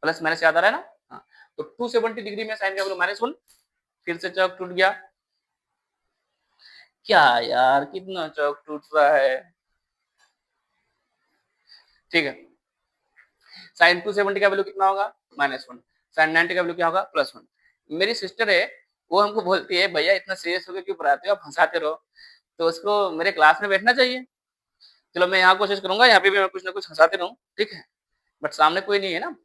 Speaker 1: प्लस माइनस याद आ रहा है ना। हाँ, तो 270 डिग्री में साइन का वैल्यू -1, फिर से चौक टूट गया। क्या यार, कितना चौक टूट रहा है। ठीक है, साइन 270 का वैल्यू कितना होगा, -1, साइन 90 का वैल्यू क्या होगा, +1। मेरी सिस्टर है, वो हमको बोलती है भैया इतना सीरियस होकर क्यों पढ़ाते हो, आप हंसाते रहो। तो उसको मेरे क्लास में बैठना चाहिए। चलो मैं यहाँ कोशिश करूंगा, यहाँ पे भी मैं कुछ ना कुछ हंसाते रहूं, ठीक है। बट सामने कोई नहीं है ना,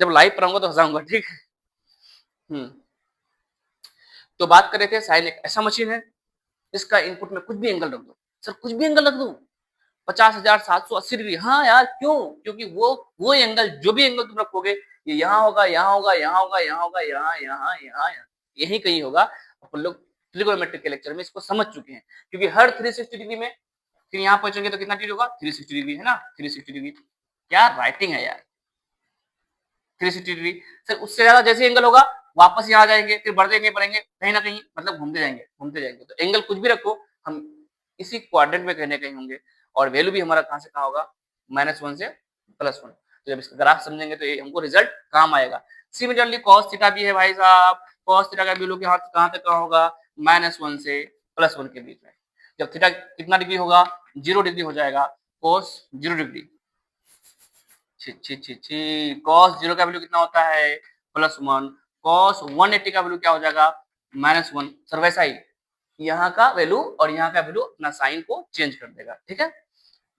Speaker 1: जब लाइव पढ़ाऊंगा तो हंसाऊंगा, ठीक है। तो बात कर रहे थे साइन एक ऐसा मशीन है जिसका इनपुट में कुछ भी एंगल रख दो। सर कुछ भी एंगल रख दो, 50,780 डिग्री, हाँ यार क्यों, क्योंकि वो एंगल, जो भी एंगल तुम रखोगे, ये यहाँ होगा, यहाँ होगा, यहाँ होगा, यहाँ होगा, यहाँ यहाँ यहाँ यही कहीं होगा। अपन लोग ट्रिगोनोमेट्रिक के लेक्चर में इसको समझ चुके हैं, क्योंकि हर 360 डिग्री में फिर यहाँ पहुंचेंगे तो कितना डिग्री होगा, 360 डिग्री, है ना। 360 डिग्री, क्या राइटिंग है यार, 360 डिग्री। सर उससे ज्यादा जैसे एंगल होगा वापस यहाँ आ जाएंगे, फिर बढ़ेंगे बढ़ेंगे कहीं ना कहीं, मतलब घूमते जाएंगे घूमते जाएंगे। तो एंगल कुछ भी रखो, हम इसी क्वाड्रेंट में कहीं ना कहीं होंगे, और वैल्यू भी हमारा कहाँ से कहाँ होगा, -1 से +1। तो जब इसका ग्राफ समझेंगे तो ये हमको रिजल्ट काम आएगा। सिमिलरली कॉस थीटा भी है भाई साहब, कॉस थीटा का वैल्यू कहाँ तक का होगा, -1 से +1 के बीच में। जब थीटा कितना डिग्री होगा, 0 डिग्री हो जाएगा, कॉस 0 डिग्री। कॉस 0 का वैल्यू कितना होता है, +1। कॉस 180 का वैल्यू क्या हो जाएगा, -1। सर वैसा ही यहाँ का वैल्यू और यहाँ का वैल्यू अपना साइन को चेंज कर देगा, ठीक है।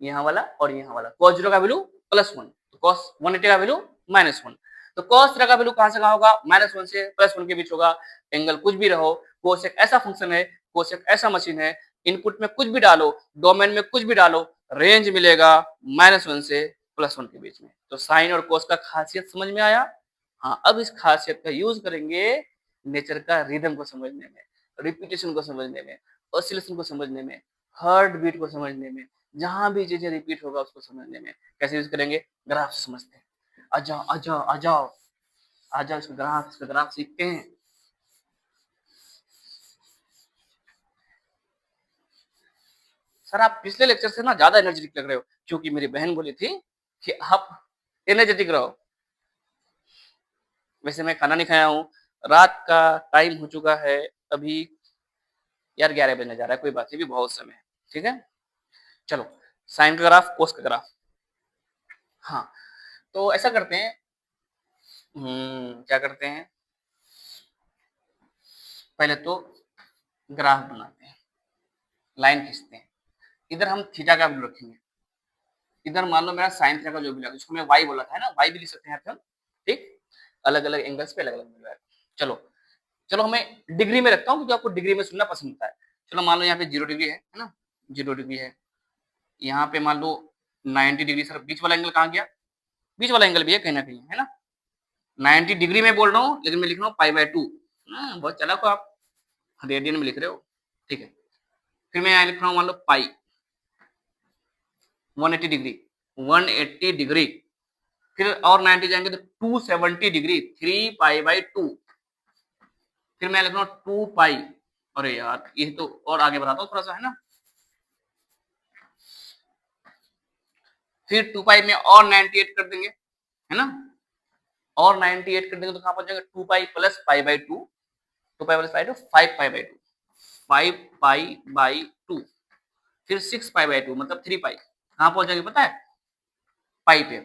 Speaker 1: यहाँ वाला और यहाँ वाला, cos 0 का वैल्यू +1, तो cos 180 का वैल्यू -1। तो cos थीटा का वैल्यू कहाँ से कहाँ होगा, -1 से +1 के बीच होगा। एंगल कुछ भी रहो, cos एक ऐसा फंक्शन है, cos एक ऐसा मशीन है, इनपुट में कुछ भी डालो, डोमेन में कुछ भी डालो, रेंज मिलेगा -1 से +1 के बीच में। तो साइन और cos का खासियत समझ में आया। हाँ, अब इस खासियत का यूज करेंगे नेचर का रिदम को समझने में, रिपीटेशन को समझने में, ऑसिलेशन को समझने में, हार्ट बीट को समझने में, जहां भी चीजें रिपीट होगा उसको समझने में। कैसे यूज करेंगे, ग्राफ समझते हैं। आ जाओ आ जाओ आ जाओ आ जाओ, इसका ग्राफ सीखते हैं। सर आप पिछले लेक्चर से ना ज्यादा एनर्जेटिक लग रहे हो, क्योंकि मेरी बहन बोली थी कि आप एनर्जेटिक रहो। वैसे मैं खाना नहीं खाया हूँ, रात का टाइम हो चुका है अभी, यार 11 बजने जा रहा है, कोई बात नहीं, भी बहुत समय है, ठीक है। चलो, साइन का ग्राफ, कोस का ग्राफ। हाँ, तो ऐसा करते हैं, क्या करते हैं, पहले तो ग्राफ बनाते हैं, लाइन खींचते हैं। इधर हम थीटा का वैल्यू रखेंगे, इधर मान लो मेरा साइन थीटा का जो वैल्यू है, जिसको मैं वाई बोला था ना, वाई भी लिख सकते हैं हम, ठीक। अलग अलग एंगल्स पे अलग अलग वैल्यू है। चलो चलो, हमें डिग्री में रखता हूँ क्योंकि आपको डिग्री में सुनना पसंद होता है। चलो मान लो यहाँ पे 0 डिग्री है ना, 0 डिग्री है। यहाँ पे मान लो 90 डिग्री। सर बीच वाला एंगल कहाँ गया, बीच वाला एंगल भी है कहीं ना कहीं, है ना। 90 डिग्री में बोल रहा हूँ, लेकिन मैं लिख रहा हूँ π/2। बहुत चालाक हो आप, रेडियन में लिख रहे हो, ठीक है। फिर मैं यहाँ लिख रहा हूँ मान लो पाई, 180 डिग्री, 180 डिग्री। फिर और 90 जाएंगे तो 270 डिग्री, 3π/2। फिर मैं लिख रहा हूँ 2π। अरे यार ये तो और आगे बढ़ाता हूँ थोड़ा सा, है ना। फिर 2π में और 98 कर देंगे, है ना। और 98 कर देंगे तो कहां पहुंच जाएंगे, 2π प्लस π/2, 2π प्लस π/2, 5π/2, 5π/2। फिर 6π/2 मतलब 3π। कहां पहुंच जाएंगे पता है, पाई पे।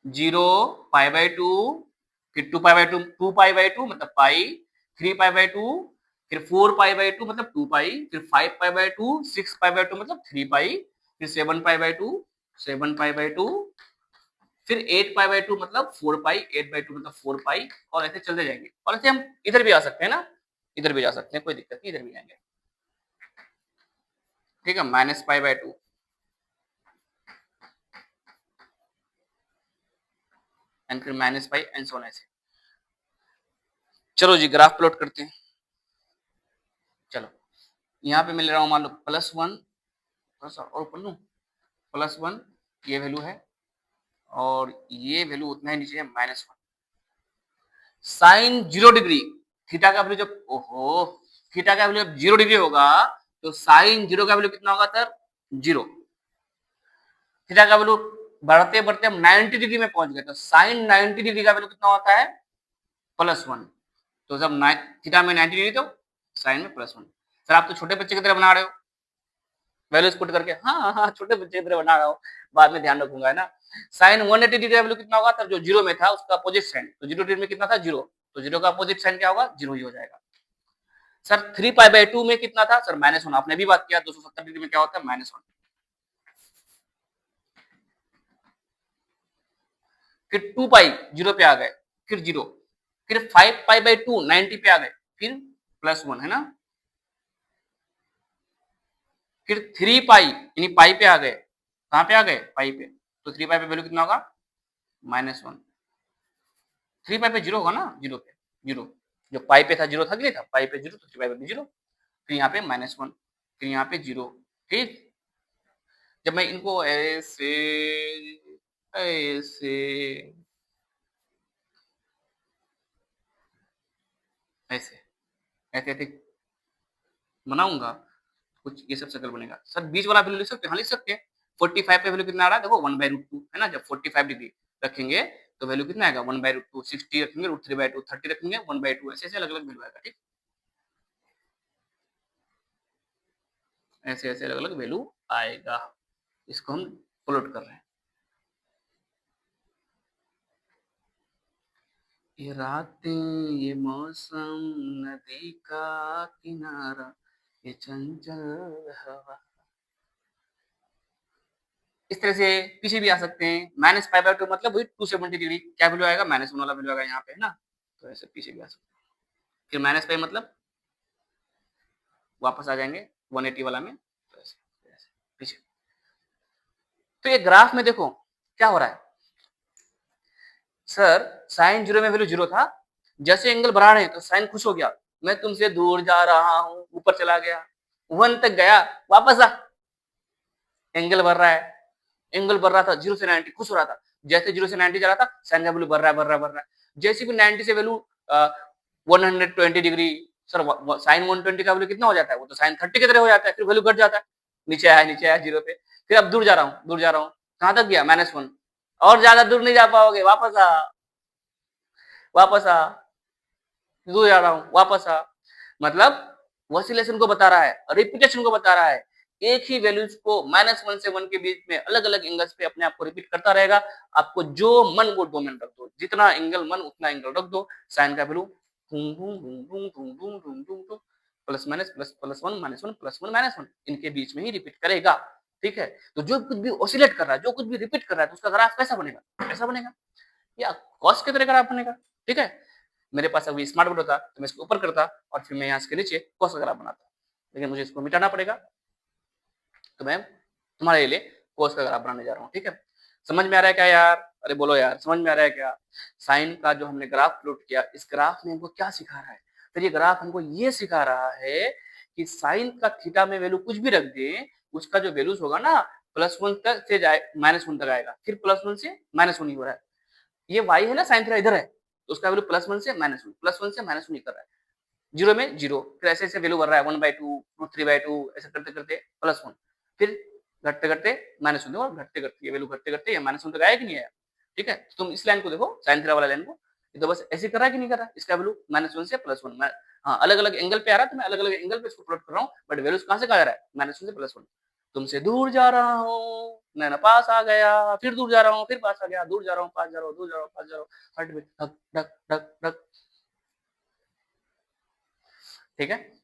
Speaker 1: 0π/2, फिर 2π/2, 2π/2 मतलब पाई, 3π/2, फिर 4π/2 मतलब 2π, फिर 5π/2, 6π/2 मतलब 3π, फिर 7π/2, 7π/2, फिर 8π/2 मतलब 4π, 8/2 मतलब 4π, और ऐसे चलते जाएंगे। और ऐसे हम इधर भी आ सकते हैं ना, इधर भी जा सकते हैं, कोई दिक्कत नहीं, इधर भी आएंगे, ठीक है। -π/2, एंड फिर -π एंड सो ऑन ऐसे। चलो जी ग्राफ प्लॉट करते हैं। चलो यहाँ पे मिल रहा हूँ मान लो +1, थोड़ा सा और पढ़ लूँ, +1 ये वैल्यू है, और ये वैल्यू उतना ही नीचे है -1। साइन 0 डिग्री, थीटा का वैल्यू जब, ओहो, थीटा का वैल्यू जब 0 डिग्री होगा तो साइन 0 का वैल्यू कितना होगा सर, 0। थीटा का वैल्यू बढ़ते बढ़ते हम 90 डिग्री में पहुंच गए, तो साइन 90 डिग्री का वैल्यू कितना होता है, +1। तो जब थीटा में 90 डिग्री तो साइन में +1। सर आप तो छोटे बच्चे की तरह बना रहे हो, वैल्यूज पुट करके। हाँ हाँ, छोटे बच्चे की तरह बना रहा हूँ, बाद में ध्यान रखूंगा, है ना। साइन 180 डिग्री का वैल्यू कितना होगा, तब जो 0 में था उसका अपोजिट साइन, तो 0 डिग्री में कितना था, 0, तो 0 का अपोजिट साइन क्या होगा, 0 ही हो जाएगा। सर 3π/2 में कितना था, सर -1, आपने भी बात किया, 270 डिग्री में क्या होता है, -1। फिर 2π 0 पे आ गए, फिर 0, फिर 5π/2 90 पे आ गए, फिर +1, है ना। फिर 3π यानी पाई पे आ गए, कहां पे आ गए, पाई पे, तो 3π पे वैल्यू कितना होगा, -1। 3π पे 0 होगा ना, 0 पे 0, जो पाई पे था 0 था कि नहीं था, पाई पे 0, तो 3π पे भी 0, फिर यहाँ पे -1, फिर यहाँ पे 0, ठीक। जब मैं इनको ऐसे ऐसे ऐसे ऐसे ऐसे बनाऊंगा, कुछ ये सब सर्कल बनेगा। सर बीच वाला वैल्यू लिख सकते हैं, हाँ लिख सकते हैं। 45 पे वैल्यू कितना आ रहा है, देखो 1/√2, है ना। जब 45 डिग्री रखेंगे तो वैल्यू कितना आएगा 1/2, 60 रखेंगे, √3/2, 30 रखेंगे, 1/2, ऐसे ऐसे अलग अलग वैल्यू आएगा। ठीक, ऐसे ऐसे अलग अलग वैल्यू आएगा। इसको हम प्लॉट कर रहे हैं। ये रातें, ये मौसम, नदी का किनारा, ये चंचल हवा, इस तरह से पीछे भी आ सकते हैं। -π/2 मतलब वही 270 डिग्री, क्या वैल्यू आएगा, -1 वाला वैल्यू आएगा यहाँ पे, है ना। तो ऐसे पीछे भी आ सकते हैं। फिर -π मतलब वापस आ जाएंगे 180 वाला में, तो ऐसे ऐसे पीछे। तो ये ग्राफ में देखो क्या हो रहा है, सर साइन 0 में वैल्यू 0 था, जैसे एंगल बढ़ा रहे हैं तो साइन खुश हो गया, मैं तुमसे दूर जा रहा हूँ, ऊपर चला गया, 1 तक गया, वापस आ, एंगल बढ़ रहा है, एंगल बढ़ रहा था 0 से 90, खुश हो रहा था, जैसे 0 से 90 जा रहा था, साइन का वैल्यू बढ़ रहा है, बढ़ रहा है, बढ़ रहा है, जैसे भी 90 से वैल्यू 120 डिग्री, सर साइन 120 का वैल्यू कितना हो जाता है, वो तो साइन 30 की तरह हो जाता है, फिर वैल्यू घट जाता है, नीचे आया, नीचे आया 0 पे, फिर अब दूर जा रहा हूँ, दूर जा रहा हूँ, कहाँ तक गया, -1, और ज्यादा दूर नहीं जा पाओगे, वापस आ, वापस आ, दूर जा रहा हूँ, वापस आ, मतलब ऑसिलेशन को बता रहा है, रिपीटेशन को बता रहा है, एक ही वैल्यूज को -1 से 1 के बीच में अलग अलग एंगल्स पे अपने आप को रिपीट करता रहेगा। आपको जो मन वो डोमेन रख दो, जितना एंगल मन उतना एंगल रख दो, साइन का value plus minus plus plus one minus one plus one minus one इनके बीच में ही रिपीट करेगा। ठीक है, तो जो कुछ भी ऑसिलेट कर रहा है, जो कुछ भी रिपीट कर रहा है, तो उसका ग्राफ कैसा बनेगा, ऐसा बनेगा या कॉस की तरह ग्राफ बनेगा। ठीक है, मेरे पास अभी स्मार्ट बोर्ड होता तो मैं इसको ऊपर करता और फिर मैं यहाँ इसके नीचे कॉस का ग्राफ बनाता, लेकिन मुझे इसको मिटाना पड़ेगा, तो मैं तुम्हारे लिए कोस का ग्राफ बनाने जा रहा हूँ। ठीक है, समझ में आ रहा है क्या यार, अरे बोलो यार, समझ में आ रहा है क्या। साइन का जो हमने ग्राफ प्लॉट किया, इस ग्राफ में हमको क्या सिखा रहा है, तो ये ग्राफ हमको ये सिखा रहा है कि साइन का थीटा में वैल्यू कुछ भी रख दे, उसका जो वैल्यूज होगा ना, +1 तक से जाए -1 तक आएगा, फिर +1 से -1 ही हो रहा है, ये y है ना, साइन थीटा इधर है, तो उसका वैल्यू +1 से -1, +1 से -1 ही कर रहा है, 0 में 0, फिर ऐसे ऐसे वैल्यू बढ़ रहा है, 1/2, 3/2, ऐसे करते करते +1, फिर घटते घटते -1, और घटते घटते ये वैल्यू घटते घटते ये -1 तक आया कि नहीं आया। ठीक है, तो तुम इस लाइन को देखो, साइन थीटा वाला लाइन को, ये तो बस ऐसे कर रहा है कि नहीं कर रहा है, इसका वैल्यू -1 से +1, हाँ अलग अलग एंगल पे आ रहा है, तो मैं अलग अलग एंगल पे इसको प्लॉट कर रहा हूँ, बट वैल्यूज कहाँ से कहाँ जा रहा है, -1 से +1, तुमसे दूर जा रहा हूँ, मैं ना पास आ गया, फिर दूर जा रहा हूँ, फिर पास आ गया, दूर जा रहा हूँ, पास जा रहा हूँ, दूर जा रहा हूँ, पास जा रहा हूँ, हट में ढक ढक ढक ढक। ठीक है,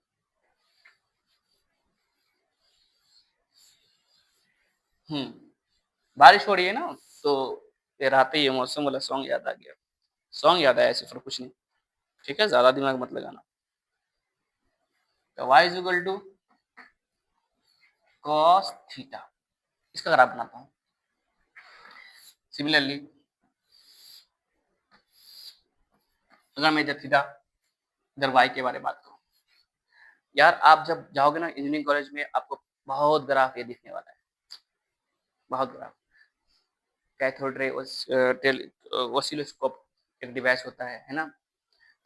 Speaker 1: बारिश हो रही है ना, तो ये रात ये मौसम वाला सॉन्ग याद आ गया, सॉन्ग याद आया सिर्फ, और कुछ नहीं। ठीक है, ज्यादा दिमाग मत लगाना। तो y is equal to cos theta, इसका ग्राफ बनाता हूँ। सिमिलरली अगर मैं इधर थीटा, इधर y के बारे में बात करूँ, यार आप जब जाओगे ना इंजीनियरिंग कॉलेज में, आपको बहुत ग्राफ ये दिखने वाला है, बहुत ग्राफ। कैथोड रे ऑसिलोस्कोप एक डिवाइस होता है ना,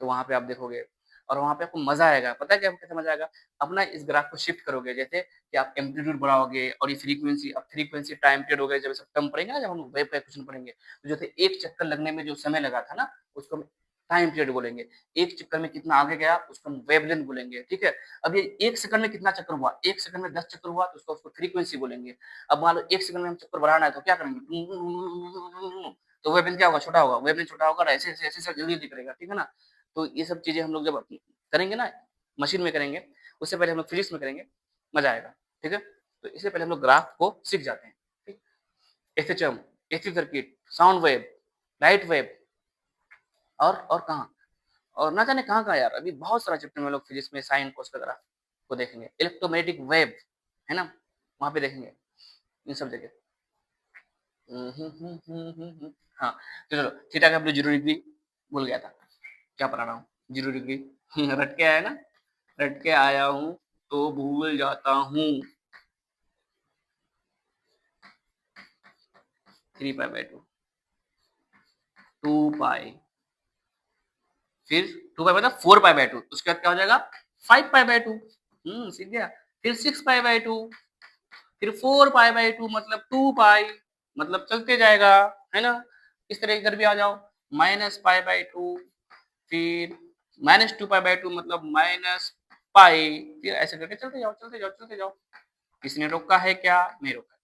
Speaker 1: तो वहां पे आप देखोगे, और वहां पे आपको मजा आएगा, पता है क्या कैसे मजा आएगा, अपना इस ग्राफ को शिफ्ट करोगे, जैसे कि आप एम्पलीट्यूड बढ़ाओगे, और ये फ्रीक्वेंसी, अब फ्रीक्वेंसी टाइम पीरियड हो गए, जब सब टर्म पढ़ेंगे ना, जब हम वेव का इक्वेशन पढ़ेंगे, तो जैसे एक चक्कर लगने में जो समय लगा था ना, उसको हम टाइम पीरियड बोलेंगे, एक चक्कर में कितना आगे गया उसको हम वेवलेंथ बोलेंगे। ठीक है, अब ये एक सेकंड में कितना चक्कर हुआ, एक सेकंड में 10 चक्कर हुआ, तो उसको फ्रीक्वेंसी बोलेंगे। अब मान लो एक सेकंड में हम चक्कर बढ़ाना है, तो क्या करेंगे, तो वेवलेंथ क्या होगा, छोटा होगा, वेवलेंथ छोटा होगा, ऐसे ऐसे ऐसे जल्दी जल्दी करेगा। ठीक है ना, तो ये सब चीजें हम लोग जब करेंगे ना, मशीन में करेंगे, उससे पहले हम लोग फिजिक्स में करेंगे, मजा आएगा। ठीक है, तो इससे पहले हम लोग ग्राफ को सीख जाते हैं। ठीक, SHM, AC circuit, sound wave, light wave, और कहाँ, और ना जाने कहाँ कहाँ यार, अभी बहुत सारा चैप्टर में लोग फिजिक्स में साइन कोस का ग्राफ को देखेंगे, इलेक्ट्रोमैग्नेटिक वेव है ना, वहां पे देखेंगे इन सब जगह। हाँ, तो चलो थीटा का 0 डिग्री भूल गया था, क्या पढ़ा रहा हूँ, 0 डिग्री रट के आया ना, रट के आया हूँ तो भूल जाता हूँ, 3π/2, 2π, फिर 2π मतलब 4π/2, उसके बाद क्या हो जाएगा 5π/2, सीख गया, फिर 6π/2, फिर 4π/2 मतलब 2π, मतलब चलते जाएगा, है ना, इस तरह इधर भी आ जाओ, माइनस पाई बाई टू, फिर minus two pi by two मतलब माइनस पाई, फिर ऐसे करके चलते जाओ चलते जाओ चलते जाओ। किसी ने रोका है क्या? नहीं रोका।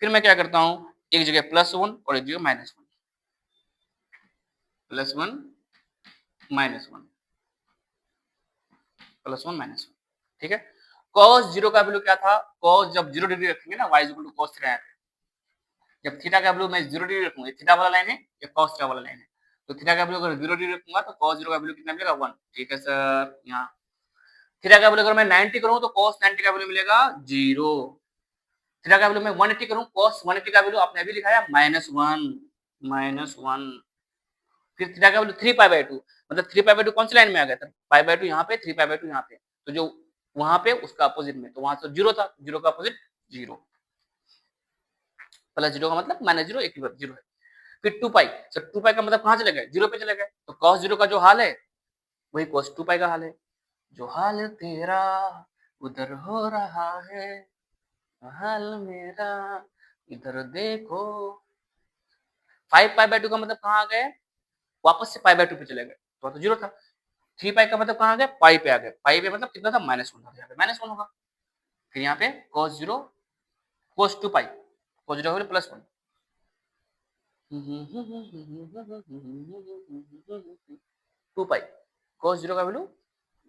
Speaker 1: फिर मैं क्या करता हूँ, एक जगह प्लस वन और एक जगह minus one, plus one minus one, plus one minus one, ठीक है। कॉस जीरो का वैल्यू क्या था? कॉस जब 0 डिग्री रखेंगे ना, y equal to cos theta, जब थीटा का वैल्यू मैं 0 डिग्री रखूंगा, थीटा वाला लाइन है या कॉस थीटा वाला लाइन है, तो थीटा का वैल्यू अगर 0 डिग्री रखूंगा तो कॉस जीरो का वैल्यू कितना मिलेगा? 1, ठीक है सर। यहाँ थीटा का वैल्यू अगर मैं 90 करूँ तो कॉस 90 का वैल्यू मिलेगा 0। थीटा का वैल्यू मैं 180 करूँ, कॉस 180 का वैल्यू आपने अभी लिखा है -1, -1। फिर थीटा का वैल्यू 3 पाई बाई 2, मतलब 3 पाई बाई 2 कौन सी लाइन में आ गया था? पाई बाई 2 यहाँ पे, 3 पाई बाई 2 यहाँ पे, तो जो वहां पे उसका अपोजिट में, तो वहां से 0 था, 0 का अपोजिट 0, प्लस 0 का मतलब -0, एक ही बात 0 है। फिर 2 पाई, सर 2 पाई का मतलब कहाँ चले गए? 0 पे चले गए, तो cos 0 का जो हाल है वही cos 2 पाई का हाल है। जो हाल तेरा उधर हो रहा है, हाल मेरा इधर देखो। 5 पाई बाई 2 का मतलब कहाँ आ गए? वापस से पाई बाई 2 पे चले गए, तो 0 था। 3 पाई का मतलब कहाँ आ गए? पाई पे आ गए, पाई पे मतलब कितना था? -1 था, यहाँ पे -1 होगा। फिर यहाँ पे cos 0 cos 2 पाई, cos 0 प्लस 1, 2 पाई cos 0 का वैल्यू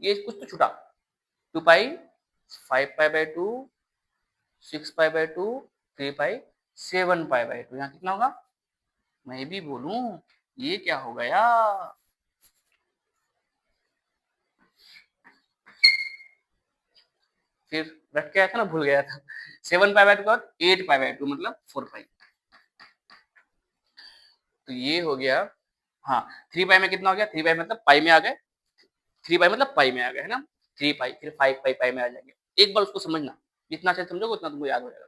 Speaker 1: ये कुछ तो छूटा, 2 पाई, 5 pi by 2, 6 pi by 2, 3 pi, 7 pi by 2, यहाँ कितना होगा? मैं भी बोलूं, ये क्या हो गया? फिर रट के आया था ना, भूल गया था। 7 पाई बाई 2 का 8 पाई बाई 2 मतलब 4 पाई, तो ये हो गया। हाँ, 3 पाई में कितना हो गया? 3 पाई मतलब पाई में आ गए, 3 पाई मतलब पाई में आ गए, है ना। 3 पाई, फिर 5 पाई पाई में आ जाएंगे। एक बार उसको समझना, जितना अच्छे समझोगे उतना तुमको याद हो जाएगा।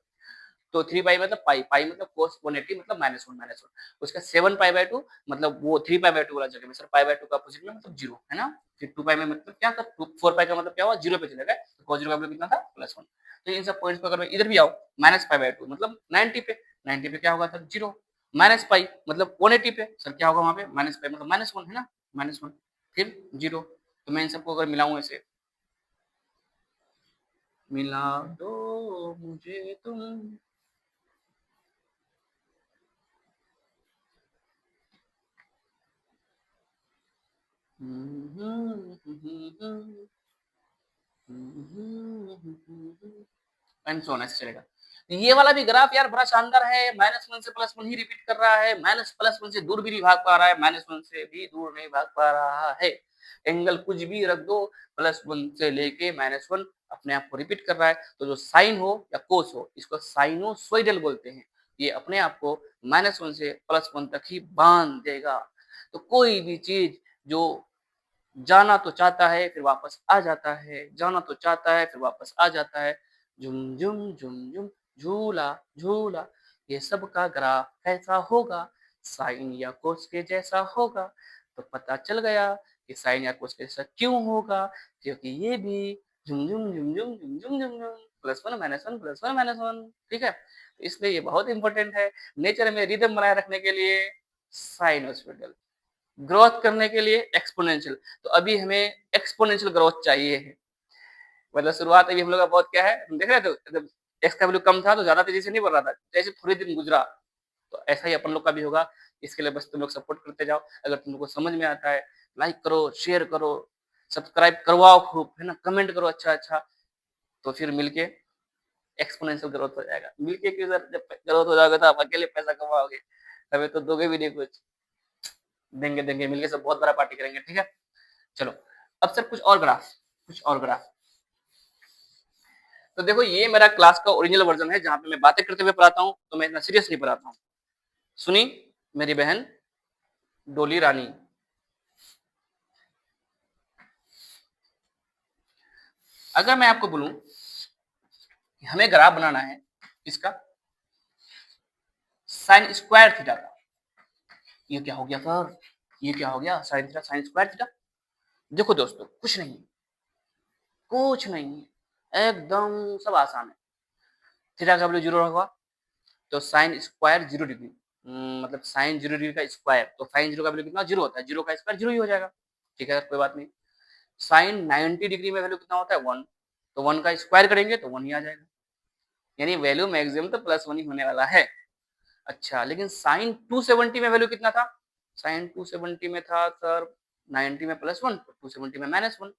Speaker 1: तो 3 पाई मतलब पाई, पाई मतलब cos 180 मतलब -1, उसका 7 पाई बाई 2 मतलब वो 3 पाई बाई 2 वाला जगह में सर, पाई बाई 2 का अपोजिट में मतलब 0, है ना। फिर 2 पाई में मतलब क्या था? 4 पाई का मतलब क्या हुआ? 0 पे चले गए, तो cos 0 का वैल्यू कितना था? +1। तो इन सब पॉइंट्स को अगर मैं इधर भी आऊं, माइनस पाई बाई 2 मतलब 90 पे, 90 पे क्या होगा सर? 0। माइनस पाई मतलब 180 पे, सर क्या होगा वहां पे? माइनस पाई मतलब -1, है ना, -1, फिर 0। तो मैं इन सबको अगर मिलाऊं ऐसे, मिला दो मुझे तुम, एंड सो ऑन, ऐसे चलेगा। तो ये वाला भी ग्राफ यार बड़ा शानदार है, -1 से +1 ही रिपीट कर रहा है, +1 से दूर भी नहीं भाग पा रहा है, -1 से भी दूर नहीं भाग पा रहा है। एंगल कुछ भी रख दो, +1 से लेके -1 अपने आप को रिपीट कर रहा है। तो जो साइन हो या कोस हो, इसको साइनोसोइडल बोलते हैं। ये अपने आप को -1 से +1 तक ही बांध देगा। तो कोई भी चीज जो जाना तो चाहता है फिर वापस आ जाता है, जाना तो चाहता है फिर वापस आ जाता है। झुम झुम झुम झुम, झूला झूला, ये सब का ग्राफ कैसा होगा? साइन या कोस के जैसा होगा। तो पता चल गया कि साइन या कोस के जैसा क्यों होगा, क्योंकि ये भी झुम झुम झुम झुम झुम झुम झुम झुम, +1 -1 +1 -1, ठीक है। तो इसलिए ये बहुत इंपॉर्टेंट है नेचर में रिदम बनाए रखने के लिए। साइनोसॉइडल ग्रोथ करने के लिए एक्सपोनेंशियल, तो अभी हमें एक्सपोनेंशियल ग्रोथ चाहिए है। मतलब शुरुआत अभी हम लोग का बहुत क्या है, देख रहे थे जब एक्स का वैल्यू कम था तो ज्यादा तेजी से नहीं बढ़ रहा था, जैसे थोड़े दिन गुजरा, तो ऐसा ही अपन लोग का भी होगा। इसके लिए बस तुम लोग सपोर्ट करते जाओ। अगर तुम लोग को समझ में आता है, लाइक करो, शेयर करो, सब्सक्राइब करवाओ खूब, है ना, कमेंट करो अच्छा अच्छा, तो फिर मिलके एक्सपोनेंशियल ग्रोथ हो जाएगा। मिलके क्यों सर, जब ग्रोथ हो जाओगे तो आप अकेले पैसा कमाओगे, हमें तो दोगे भी नहीं कुछ। देंगे देंगे, मिलके सब बहुत बड़ा पार्टी करेंगे, ठीक है। चलो, अब सर कुछ और ग्राफ, कुछ और ग्राफ। तो देखो ये मेरा क्लास का ओरिजिनल वर्जन है, जहां पे मैं बातें करते हुए पढ़ाता हूँ, तो मैं इतना सीरियस नहीं पढ़ाता हूँ। सुनी मेरी बहन डोली रानी। अगर मैं आपको बोलूं कि हमें ग्राफ बनाना है इसका साइन स्क्वायर थीटा का, ये क्या हो गया सर? ये क्या हो गया? Sine theta sine square theta. देखो दोस्तों, कुछ नहीं, कुछ नहीं, एकदम सब आसान है। थीटा का वैल्यू 0 होगा तो साइन स्क्वायर 0 डिग्री, मतलब साइन 0 डिग्री का स्क्वायर, तो साइन 0 का वैल्यू कितना 0 होता है, 0 का स्क्वायर 0 ही हो जाएगा। ठीक है, कोई बात नहीं। साइन 90 डिग्री में वैल्यू कितना होता है 1, तो 1 का स्क्वायर करेंगे तो 1 ही आ जाएगा, यानी वैल्यू मैक्सिमम तो +1 ही होने वाला है। अच्छा, लेकिन साइन 270 में वैल्यू कितना था, साइन 270 में था सर 90 में +1, 270 में -1।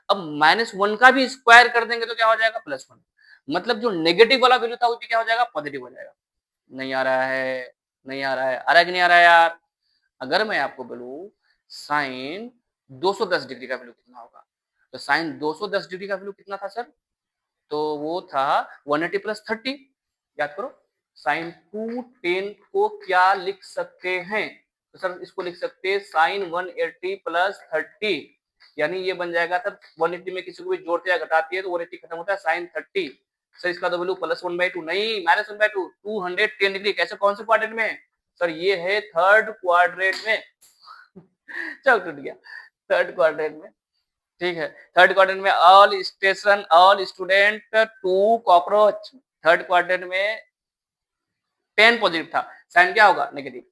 Speaker 1: अब -1 का भी स्क्वायर कर देंगे तो क्या हो जाएगा +1, मतलब जो नेगेटिव वाला वैल्यू था वो भी क्या हो जाएगा, पॉजिटिव हो जाएगा। नहीं आ रहा है, नहीं आ रहा है, आ रहा है कि नहीं आ रहा है यार? अगर मैं आपको बोलूं साइन 210 डिग्री का वैल्यू कितना होगा, तो साइन 210 डिग्री का वैल्यू कितना था सर, तो वो था 180 + 30। याद करो, साइन 210 को क्या लिख सकते हैं, तो सर इसको लिख सकते हैं साइन 180 + 30, यानी ये बन जाएगा सर 180 में किसी को भी जोड़ते या घटाती है तो 180 खत्म होता है साइन 30। सर इसका तो वैल्यू +1/2 नहीं, -1/2, 210 डिग्री कैसे, कौन से क्वाड्रेंट में है सर, ये है थर्ड क्वाड्रेंट में। चल टूट गया, थर्ड क्वाड्रेंट में। ठीक है, थर्ड क्वाड्रेंट में all station all student to cockroach, third quadrant में 10 पॉजिटिव था, साइन क्या होगा नेगेटिव,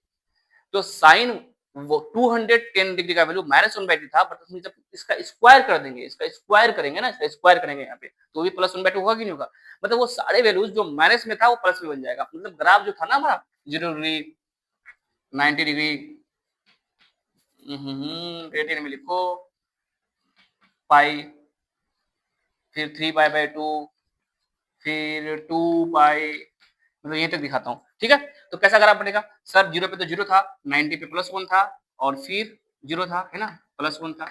Speaker 1: तो साइन वो 210 डिग्री का वैल्यू -1/2 था, बट जब इसका स्क्वायर कर देंगे, इसका स्क्वायर करेंगे ना, इसका स्क्वायर करेंगे यहाँ पे तो भी +1/2 होगा कि नहीं होगा, मतलब वो सारे वैल्यूज जो माइनस में था वो प्लस में बन जाएगा, मतलब ग्राफ जो था ना हमारा 0 डिग्री 90 डिग्री, रेडियन में लिखो पाई, फिर 3π/2, फिर 2π, मतलब यहीं तक दिखाता हूँ। ठीक है, तो कैसा ग्राफ बनेगा सर, 0 पे तो 0 था, 90 पे +1 था, और फिर 0 था, है ना, +1 था,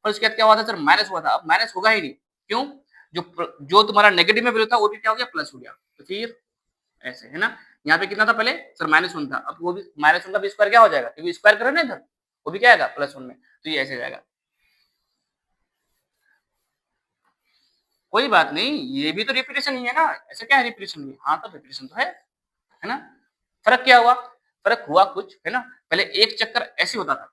Speaker 1: और उसके बाद क्या हुआ था सर, माइनस हुआ था। अब माइनस होगा ही नहीं, क्यों, जो तुम्हारा नेगेटिव में वैल्यू था वो भी क्या हो गया, प्लस हो गया, तो फिर ऐसे, है ना। यहाँ पे कितना था पहले सर -1 था, अब वो भी -1 का भी स्क्वायर क्या हो जाएगा, क्योंकि स्क्वायर कर रहे हैं ना इधर, वो भी क्या आएगा +1 में, तो ये ऐसे जाएगा। कोई बात नहीं, ये भी तो रिपीटेशन ही है ना, ऐसे क्या है रिपीटेशन में, हाँ तो रिपीटेशन तो है ना। फर्क क्या हुआ, फर्क हुआ कुछ, है ना, पहले एक चक्कर ऐसे होता था,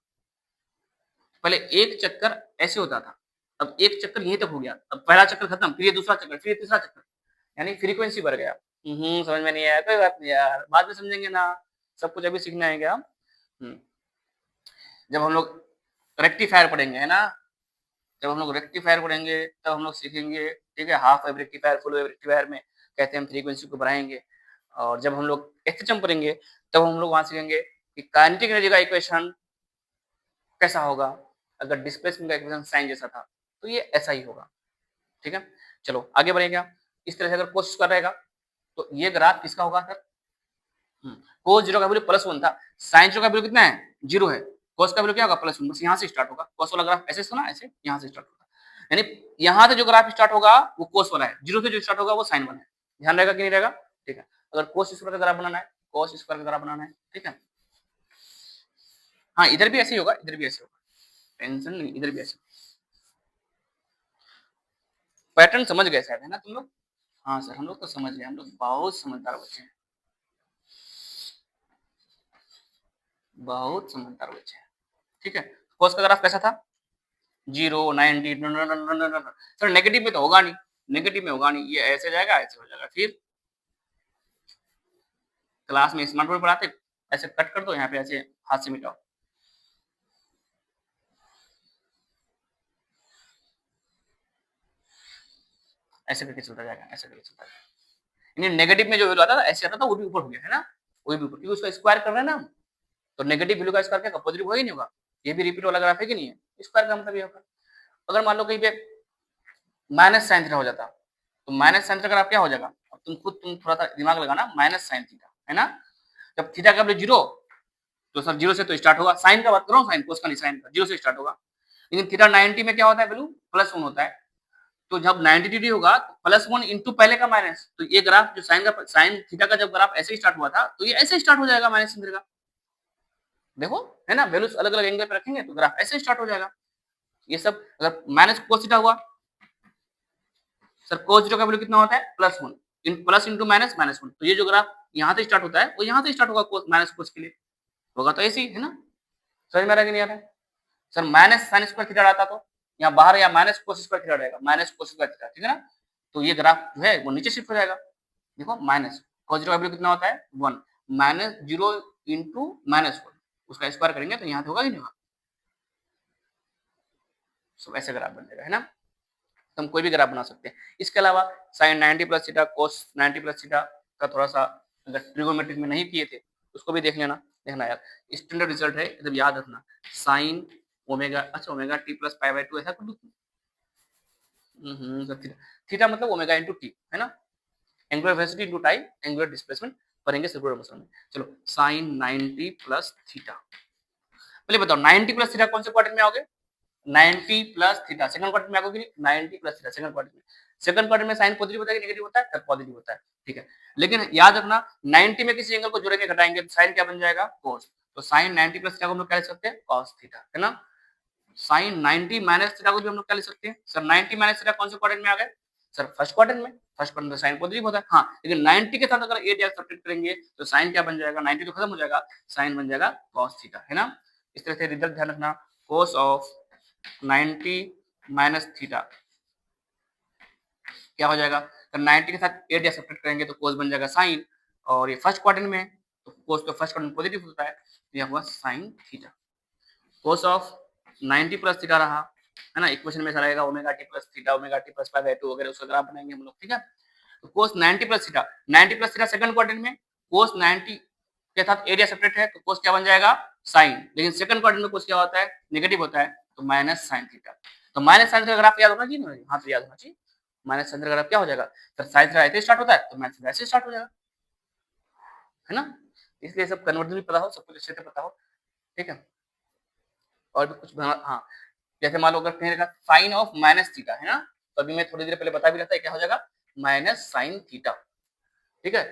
Speaker 1: पहले एक चक्कर ऐसे होता था, अब एक चक्कर यहीं तक हो गया, अब पहला चक्कर खत्म, फिर ये दूसरा चक्कर, फिर ये तीसरा चक्कर, यानी फ्रीक्वेंसी बढ़ गया। समझ में नहीं आया, कोई बात नहीं यार, बाद में समझेंगे ना, सब कुछ अभी सीखना है क्या। जब हम लोग रेक्टिफायर पढ़ेंगे, है ना, जब हम लोग रेक्टिफायर पढ़ेंगे तब हम लोग सीखेंगे, ठीक है, half wave rectifier, full wave rectifier में कहते हैं हम फ्रीक्वेंसी को बढ़ाएंगे, और जब हम लोग एचएचएम पढ़ेंगे तब हम लोग वहां सीखेंगे कि काइनेटिक एनर्जी का इक्वेशन कैसा होगा, अगर डिस्प्लेसमेंट का इक्वेशन साइन जैसा था तो ये ऐसा ही होगा। ठीक है, चलो आगे बढ़ेगा। इस तरह से अगर कोशिश कर रहेगा तो ये ग्राफ किसका होगा सर, कोस 0 का वैल्यू +1 था, साइन 0 का वैल्यू कितना है 0 है, कोस का वैल्यू क्या होगा +1, बस यहाँ से स्टार्ट होगा, कोस वाला ग्राफ ऐसे सुना, ऐसे यहाँ से स्टार्ट होगा, यानी यहाँ से जो ग्राफ स्टार्ट होगा वो कोस वाला है, 0 से जो स्टार्ट होगा वो साइन वाला है, ध्यान रहेगा कि नहीं रहेगा। ठीक है, अगर कोस स्क्वायर का ग्राफ बनाना है, कोस स्क्वायर का ग्राफ बनाना है, ठीक है, हाँ इधर भी ऐसे ही होगा, इधर भी ऐसे होगा, टेंशन नहीं, इधर भी ऐसे, पैटर्न समझ गए शायद, है ना तुम लोग। हाँ सर हम लोग तो समझ गए, हम लोग बहुत समझदार बच्चे हैं, बहुत समझदार बच्चे हैं। ठीक है, कोस का ग्राफ कैसा था 0 90, सर नेगेटिव में तो होगा नहीं, नेगेटिव में होगा नहीं, ये ऐसे जाएगा ऐसे हो जाएगा, फिर क्लास में स्मार्ट बोर्ड पढ़ाते ऐसे कट कर दो, यहाँ पे ऐसे हाथ से मिटाओ, ऐसे करके चलता जाएगा, ऐसे करके चलता जाएगा, यानी नेगेटिव में जो वैल्यू आता था ऐसे आता था वो भी ऊपर हो गया, है ना, वो भी ऊपर, क्योंकि उसका स्क्वायर कर रहे हैं ना हम, तो नेगेटिव वैल्यू का स्क्वायर क्या पॉजिटिव होगा ही नहीं होगा, ये भी रिपीट वाला ग्राफ है कि नहीं है, स्क्वायर का मतलब ये होगा। अगर मान लो कहीं पे माइनस साइन थीटा हो जाता, तो माइनस साइन थीटा का ग्राफ क्या हो जाएगा, अब तुम थोड़ा सा दिमाग लगाना, माइनस साइन थीटा, है ना, जब थीटा का वैल्यू 0, तो सर 0 से तो स्टार्ट होगा, साइन का बात कर रहा हूँ, साइन कोस का नहीं, साइन का 0 से स्टार्ट होगा, लेकिन थीटा 90 में क्या होता है वैल्यू +1 होता है, तो जब 90 डिग्री होगा तो +1 इंटू पहले का माइनस, तो ये ग्राफ जो साइन थीटा का जब ग्राफ ऐसे स्टार्ट हुआ था तो ये ऐसे स्टार्ट हो जाएगा माइनस चिन्ह का, देखो, है ना, वैल्यूज अलग अलग एंगल पे रखेंगे तो ग्राफ ऐसे स्टार्ट हो जाएगा। ये सब अगर माइनस कोस थीटा हुआ, सर कोस 0 का वैल्यू कितना होता है +1, प्लस इंटू माइनस -1, तो ये जो ग्राफ यहाँ से स्टार्ट होता है वो यहाँ से स्टार्ट होगा कोस माइनस कोस के लिए, होगा तो ऐसे ही, है ना, समझ में आ रहा है कि नहीं आ रहा है। Sir minus sine square theta आता तो यहाँ बाहर या माइनस कोस स्क्वायर थीटा रहेगा, माइनस कोस स्क्वायर थीटा, ठीक है ना, तो ये ग्राफ जो है वो नीचे शिफ्ट हो जाएगा, देखो माइनस कोस 0 का वैल्यू कितना होता है 1, -0 इंटू -1, उसका स्क्वायर करेंगे तो यहाँ पे होगा कि नहीं होगा, सब ऐसे ग्राफ बन जाएगा, है ना। तो हम कोई भी ग्राफ बना सकते हैं। इसके अलावा sine 90 plus theta cos 90 plus theta का थोड़ा सा अगर ट्रिगोनोमेट्रिक में नहीं किए थे उसको भी देख लेना, देखना यार स्टैंडर्ड रिजल्ट है एकदम याद रखना, साइन ओमेगा, अच्छा omega T plus pi by 2 ऐसा कर दूं, थीटा मतलब ओमेगा इंटू टी, है ना, angular velocity into time angular displacement करेंगे सर्कुलर मोशन में। चलो साइन 90 प्लस थीटा, पहले बताओ 90 प्लस थीटा कौन से क्वाड्रेंट में आओगे, 90 प्लस थीटा सेकंड क्वाड्रेंट में आगे कि 90 प्लस थीटा सेकंड क्वाड्रेंट में, सेकंड क्वाड्रेंट में साइन पॉजिटिव होता है कि नेगेटिव होता है, तब पॉजिटिव होता है, ठीक है। लेकिन याद रखना 90 में किसी एंगल को जोड़ेंगे घटाएंगे तो साइन क्या बन जाएगा, कोस, तो साइन 90 प्लस थीटा को हम लोग क्या लिख सकते हैं, कॉस थीटा, है ना। साइन 90 माइनस थीटा को भी हम लोग क्या लिख सकते हैं, सर 90 माइनस थीटा कौन से क्वाड्रेंट में आ गए, सर फर्स्ट क्वाड्रेंट में, फर्स्ट क्वाड्रेंट में साइन पॉजिटिव होता है, हाँ लेकिन 90 के साथ अगर एरिया सब्ट्रैक्ट करेंगे तो साइन क्या बन जाएगा, 90 तो खत्म हो जाएगा, साइन बन जाएगा कॉस थीटा, है ना। इस तरह से रिजल्ट ध्यान रखना, कोस ऑफ 90 माइनस थीटा क्या हो जाएगा, तो 90 के साथ एरिया सब्ट्रैक्ट करेंगे तो कोस बन जाएगा साइन, और ये फर्स्ट क्वाड्रेंट में तो कोस तो फर्स्ट क्वाड्रेंट पॉजिटिव होता है तो यह हुआ sine theta, cos of 90 plus theta रहा, है ना, इक्वेशन में ऐसा रहेगा omega T plus theta omega T plus pi by 2 वगैरह उसका ग्राफ बनाएंगे हम लोग, ठीक है। तो कोस 90 plus theta, 90 plus theta second quadrant में, कोस 90 के साथ एरिया सेपरेट है तो कोस क्या बन जाएगा, साइन, लेकिन सेकंड क्वाड्रेंट में कोस क्या होता है, नेगेटिव होता है तो माइनस साइन थीटा, तो माइनस साइन का ग्राफ याद होना चाहिए, हाँ तो याद होना चाहिए, माइनस साइन का ग्राफ क्या हो जाएगा, तो साइन थीटा ऐसे स्टार्ट होता है तो माइनस थीटा ऐसे स्टार्ट हो जाएगा, है ना। इसलिए सब कन्वर्जन भी पता हो, सब कुछ अच्छे से पता हो, ठीक है। और भी कुछ हाँ, जैसे मान लो अगर कहीं रहेगा साइन ऑफ माइनस थीटा, है ना, तो अभी मैं थोड़ी देर पहले बता भी रहा था क्या हो जाएगा, माइनस साइन थीटा, ठीक है।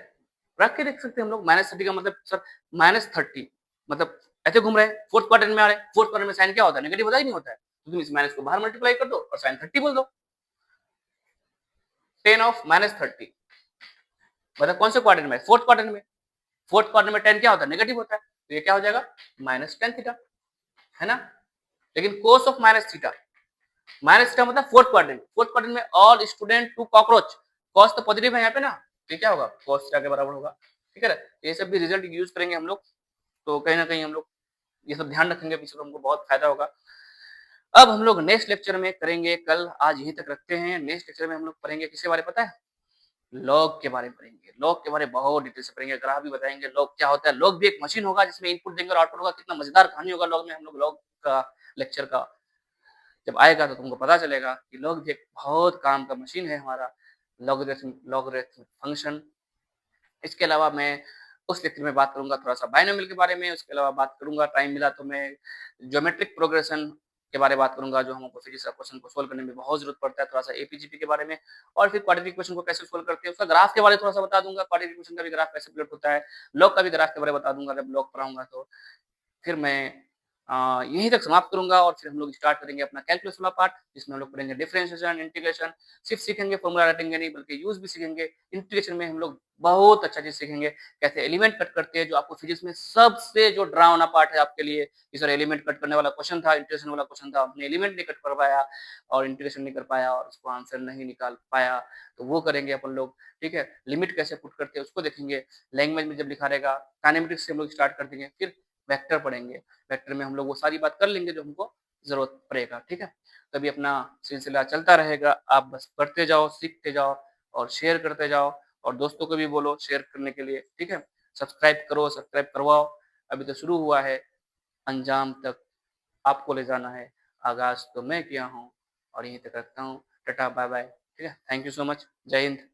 Speaker 1: रख के देख सकते हैं हम लोग, माइनस 30 का मतलब सर -30 मतलब ऐसे घूम रहे हैं, फोर्थ क्वाड्रेंट में आ रहे हैं, फोर्थ क्वाड्रेंट में साइन क्या होता है, नेगेटिव होता है कि नहीं होता है, तो तुम इस माइनस को बाहर मल्टीप्लाई कर दो और साइन 30 बोल दो, 10 ऑफ -30 मतलब कौन से क्वाड्रेंट में, फोर्थ क्वाड्रेंट में, फोर्थ क्वाड्रेंट में 10 क्या होता है, नेगेटिव होता है, तो ये क्या हो जाएगा -10 थीटा, है ना। लेकिन cos of minus theta, minus theta मतलब फोर्थ क्वाड्रेंट, फोर्थ क्वाड्रेंट में all student to cockroach, cos तो पॉजिटिव है यहाँ पे ना, तो क्या होगा कॉस थीटा के बराबर होगा, ठीक है ना। ये सब भी रिजल्ट यूज करेंगे हम लोग, तो कहीं ना कहीं हम लोग ये सब ध्यान रखेंगे, इससे हमको बहुत फायदा होगा। अब हम लोग नेक्स्ट लेक्चर में करेंगे, कल आज यहीं तक रखते हैं, नेक्स्ट लेक्चर में हम लोग पढ़ेंगे किसके बारे में पता है, लॉग के बारे में पढ़ेंगे, लॉग के बारे में बहुत डिटेल से पढ़ेंगे, ग्राफ भी बताएंगे, लॉग क्या होता है, लॉग भी एक मशीन होगा जिसमें इनपुट देंगे और आउटपुट होगा, कितना मजेदार कहानी होगा लॉग में, हम लोग लॉग का लेक्चर का जब आएगा तो तुमको पता चलेगा कि लॉग भी एक बहुत काम का मशीन है हमारा, लॉगरिथम फंक्शन। इसके अलावा मैं उस लेक्चर में बात करूंगा थोड़ा सा बाइनोमियल के बारे में, उसके अलावा बात करूंगा टाइम मिला तो मैं ज्योमेट्रिक प्रोग्रेशन के बारे में बात करूंगा, जो हमको फिजिक्स का क्वेश्चन को सोल्व करने में बहुत जरूरत पड़ता है, थोड़ा सा एपीजीपी के बारे में, और फिर क्वाड्रेटिक इक्वेशन को कैसे सोल्व करते हैं उसका ग्राफ के बारे में थोड़ा सा बता दूंगा, क्वाड्रेटिक इक्वेशन का भी ग्राफ कैसे प्लॉट होता है, लॉग का भी ग्राफ के बारे में बता दूंगा जब लॉग पढ़ाऊंगा तो। फिर मैं यहीं तक समाप्त करूंगा और फिर हम लोग स्टार्ट करेंगे अपना कैलकुलस वाला पार्ट, जिसमें हम लोग पढ़ेंगे डिफरेंशिएशन, इंटीग्रेशन, सिर्फ सीखेंगे फॉर्मूला रटेंगे नहीं बल्कि यूज भी सीखेंगे। इंटीग्रेशन में हम लोग बहुत अच्छा चीज सीखेंगे, कैसे एलिमेंट कट करते हैं, जो आपको फिजिक्स में सबसे जो डरावना पार्ट है आपके लिए, कि सर एलिमेंट कट करने वाला क्वेश्चन था, इंटीग्रेशन वाला क्वेश्चन था, आपने एलिमेंट नहीं कट कर पाया और इंटीग्रेशन नहीं कर पाया और उसको आंसर नहीं निकाल पाया, तो वो करेंगे अपन लोग, ठीक है। लिमिट कैसे पुट करते हैं उसको देखेंगे, लैंग्वेज में जब लिखा रहेगा काइनेमेटिक्स से हम लोग स्टार्ट कर देंगे, फिर वेक्टर पढ़ेंगे, वेक्टर में हम लोग वो सारी बात कर लेंगे जो हमको जरूरत पड़ेगा, ठीक है। तभी अपना सिलसिला चलता रहेगा, आप बस पढ़ते जाओ, सीखते जाओ और शेयर करते जाओ, और दोस्तों को भी बोलो शेयर करने के लिए, ठीक है। सब्सक्राइब करो, सब्सक्राइब करवाओ, अभी तो शुरू हुआ है, अंजाम तक आपको ले जाना है, आगाज तो मैं किया हूँ और यहीं तक रखता हूँ, टाटा बाय बाय, ठीक है। थैंक यू सो मच, जय हिंद।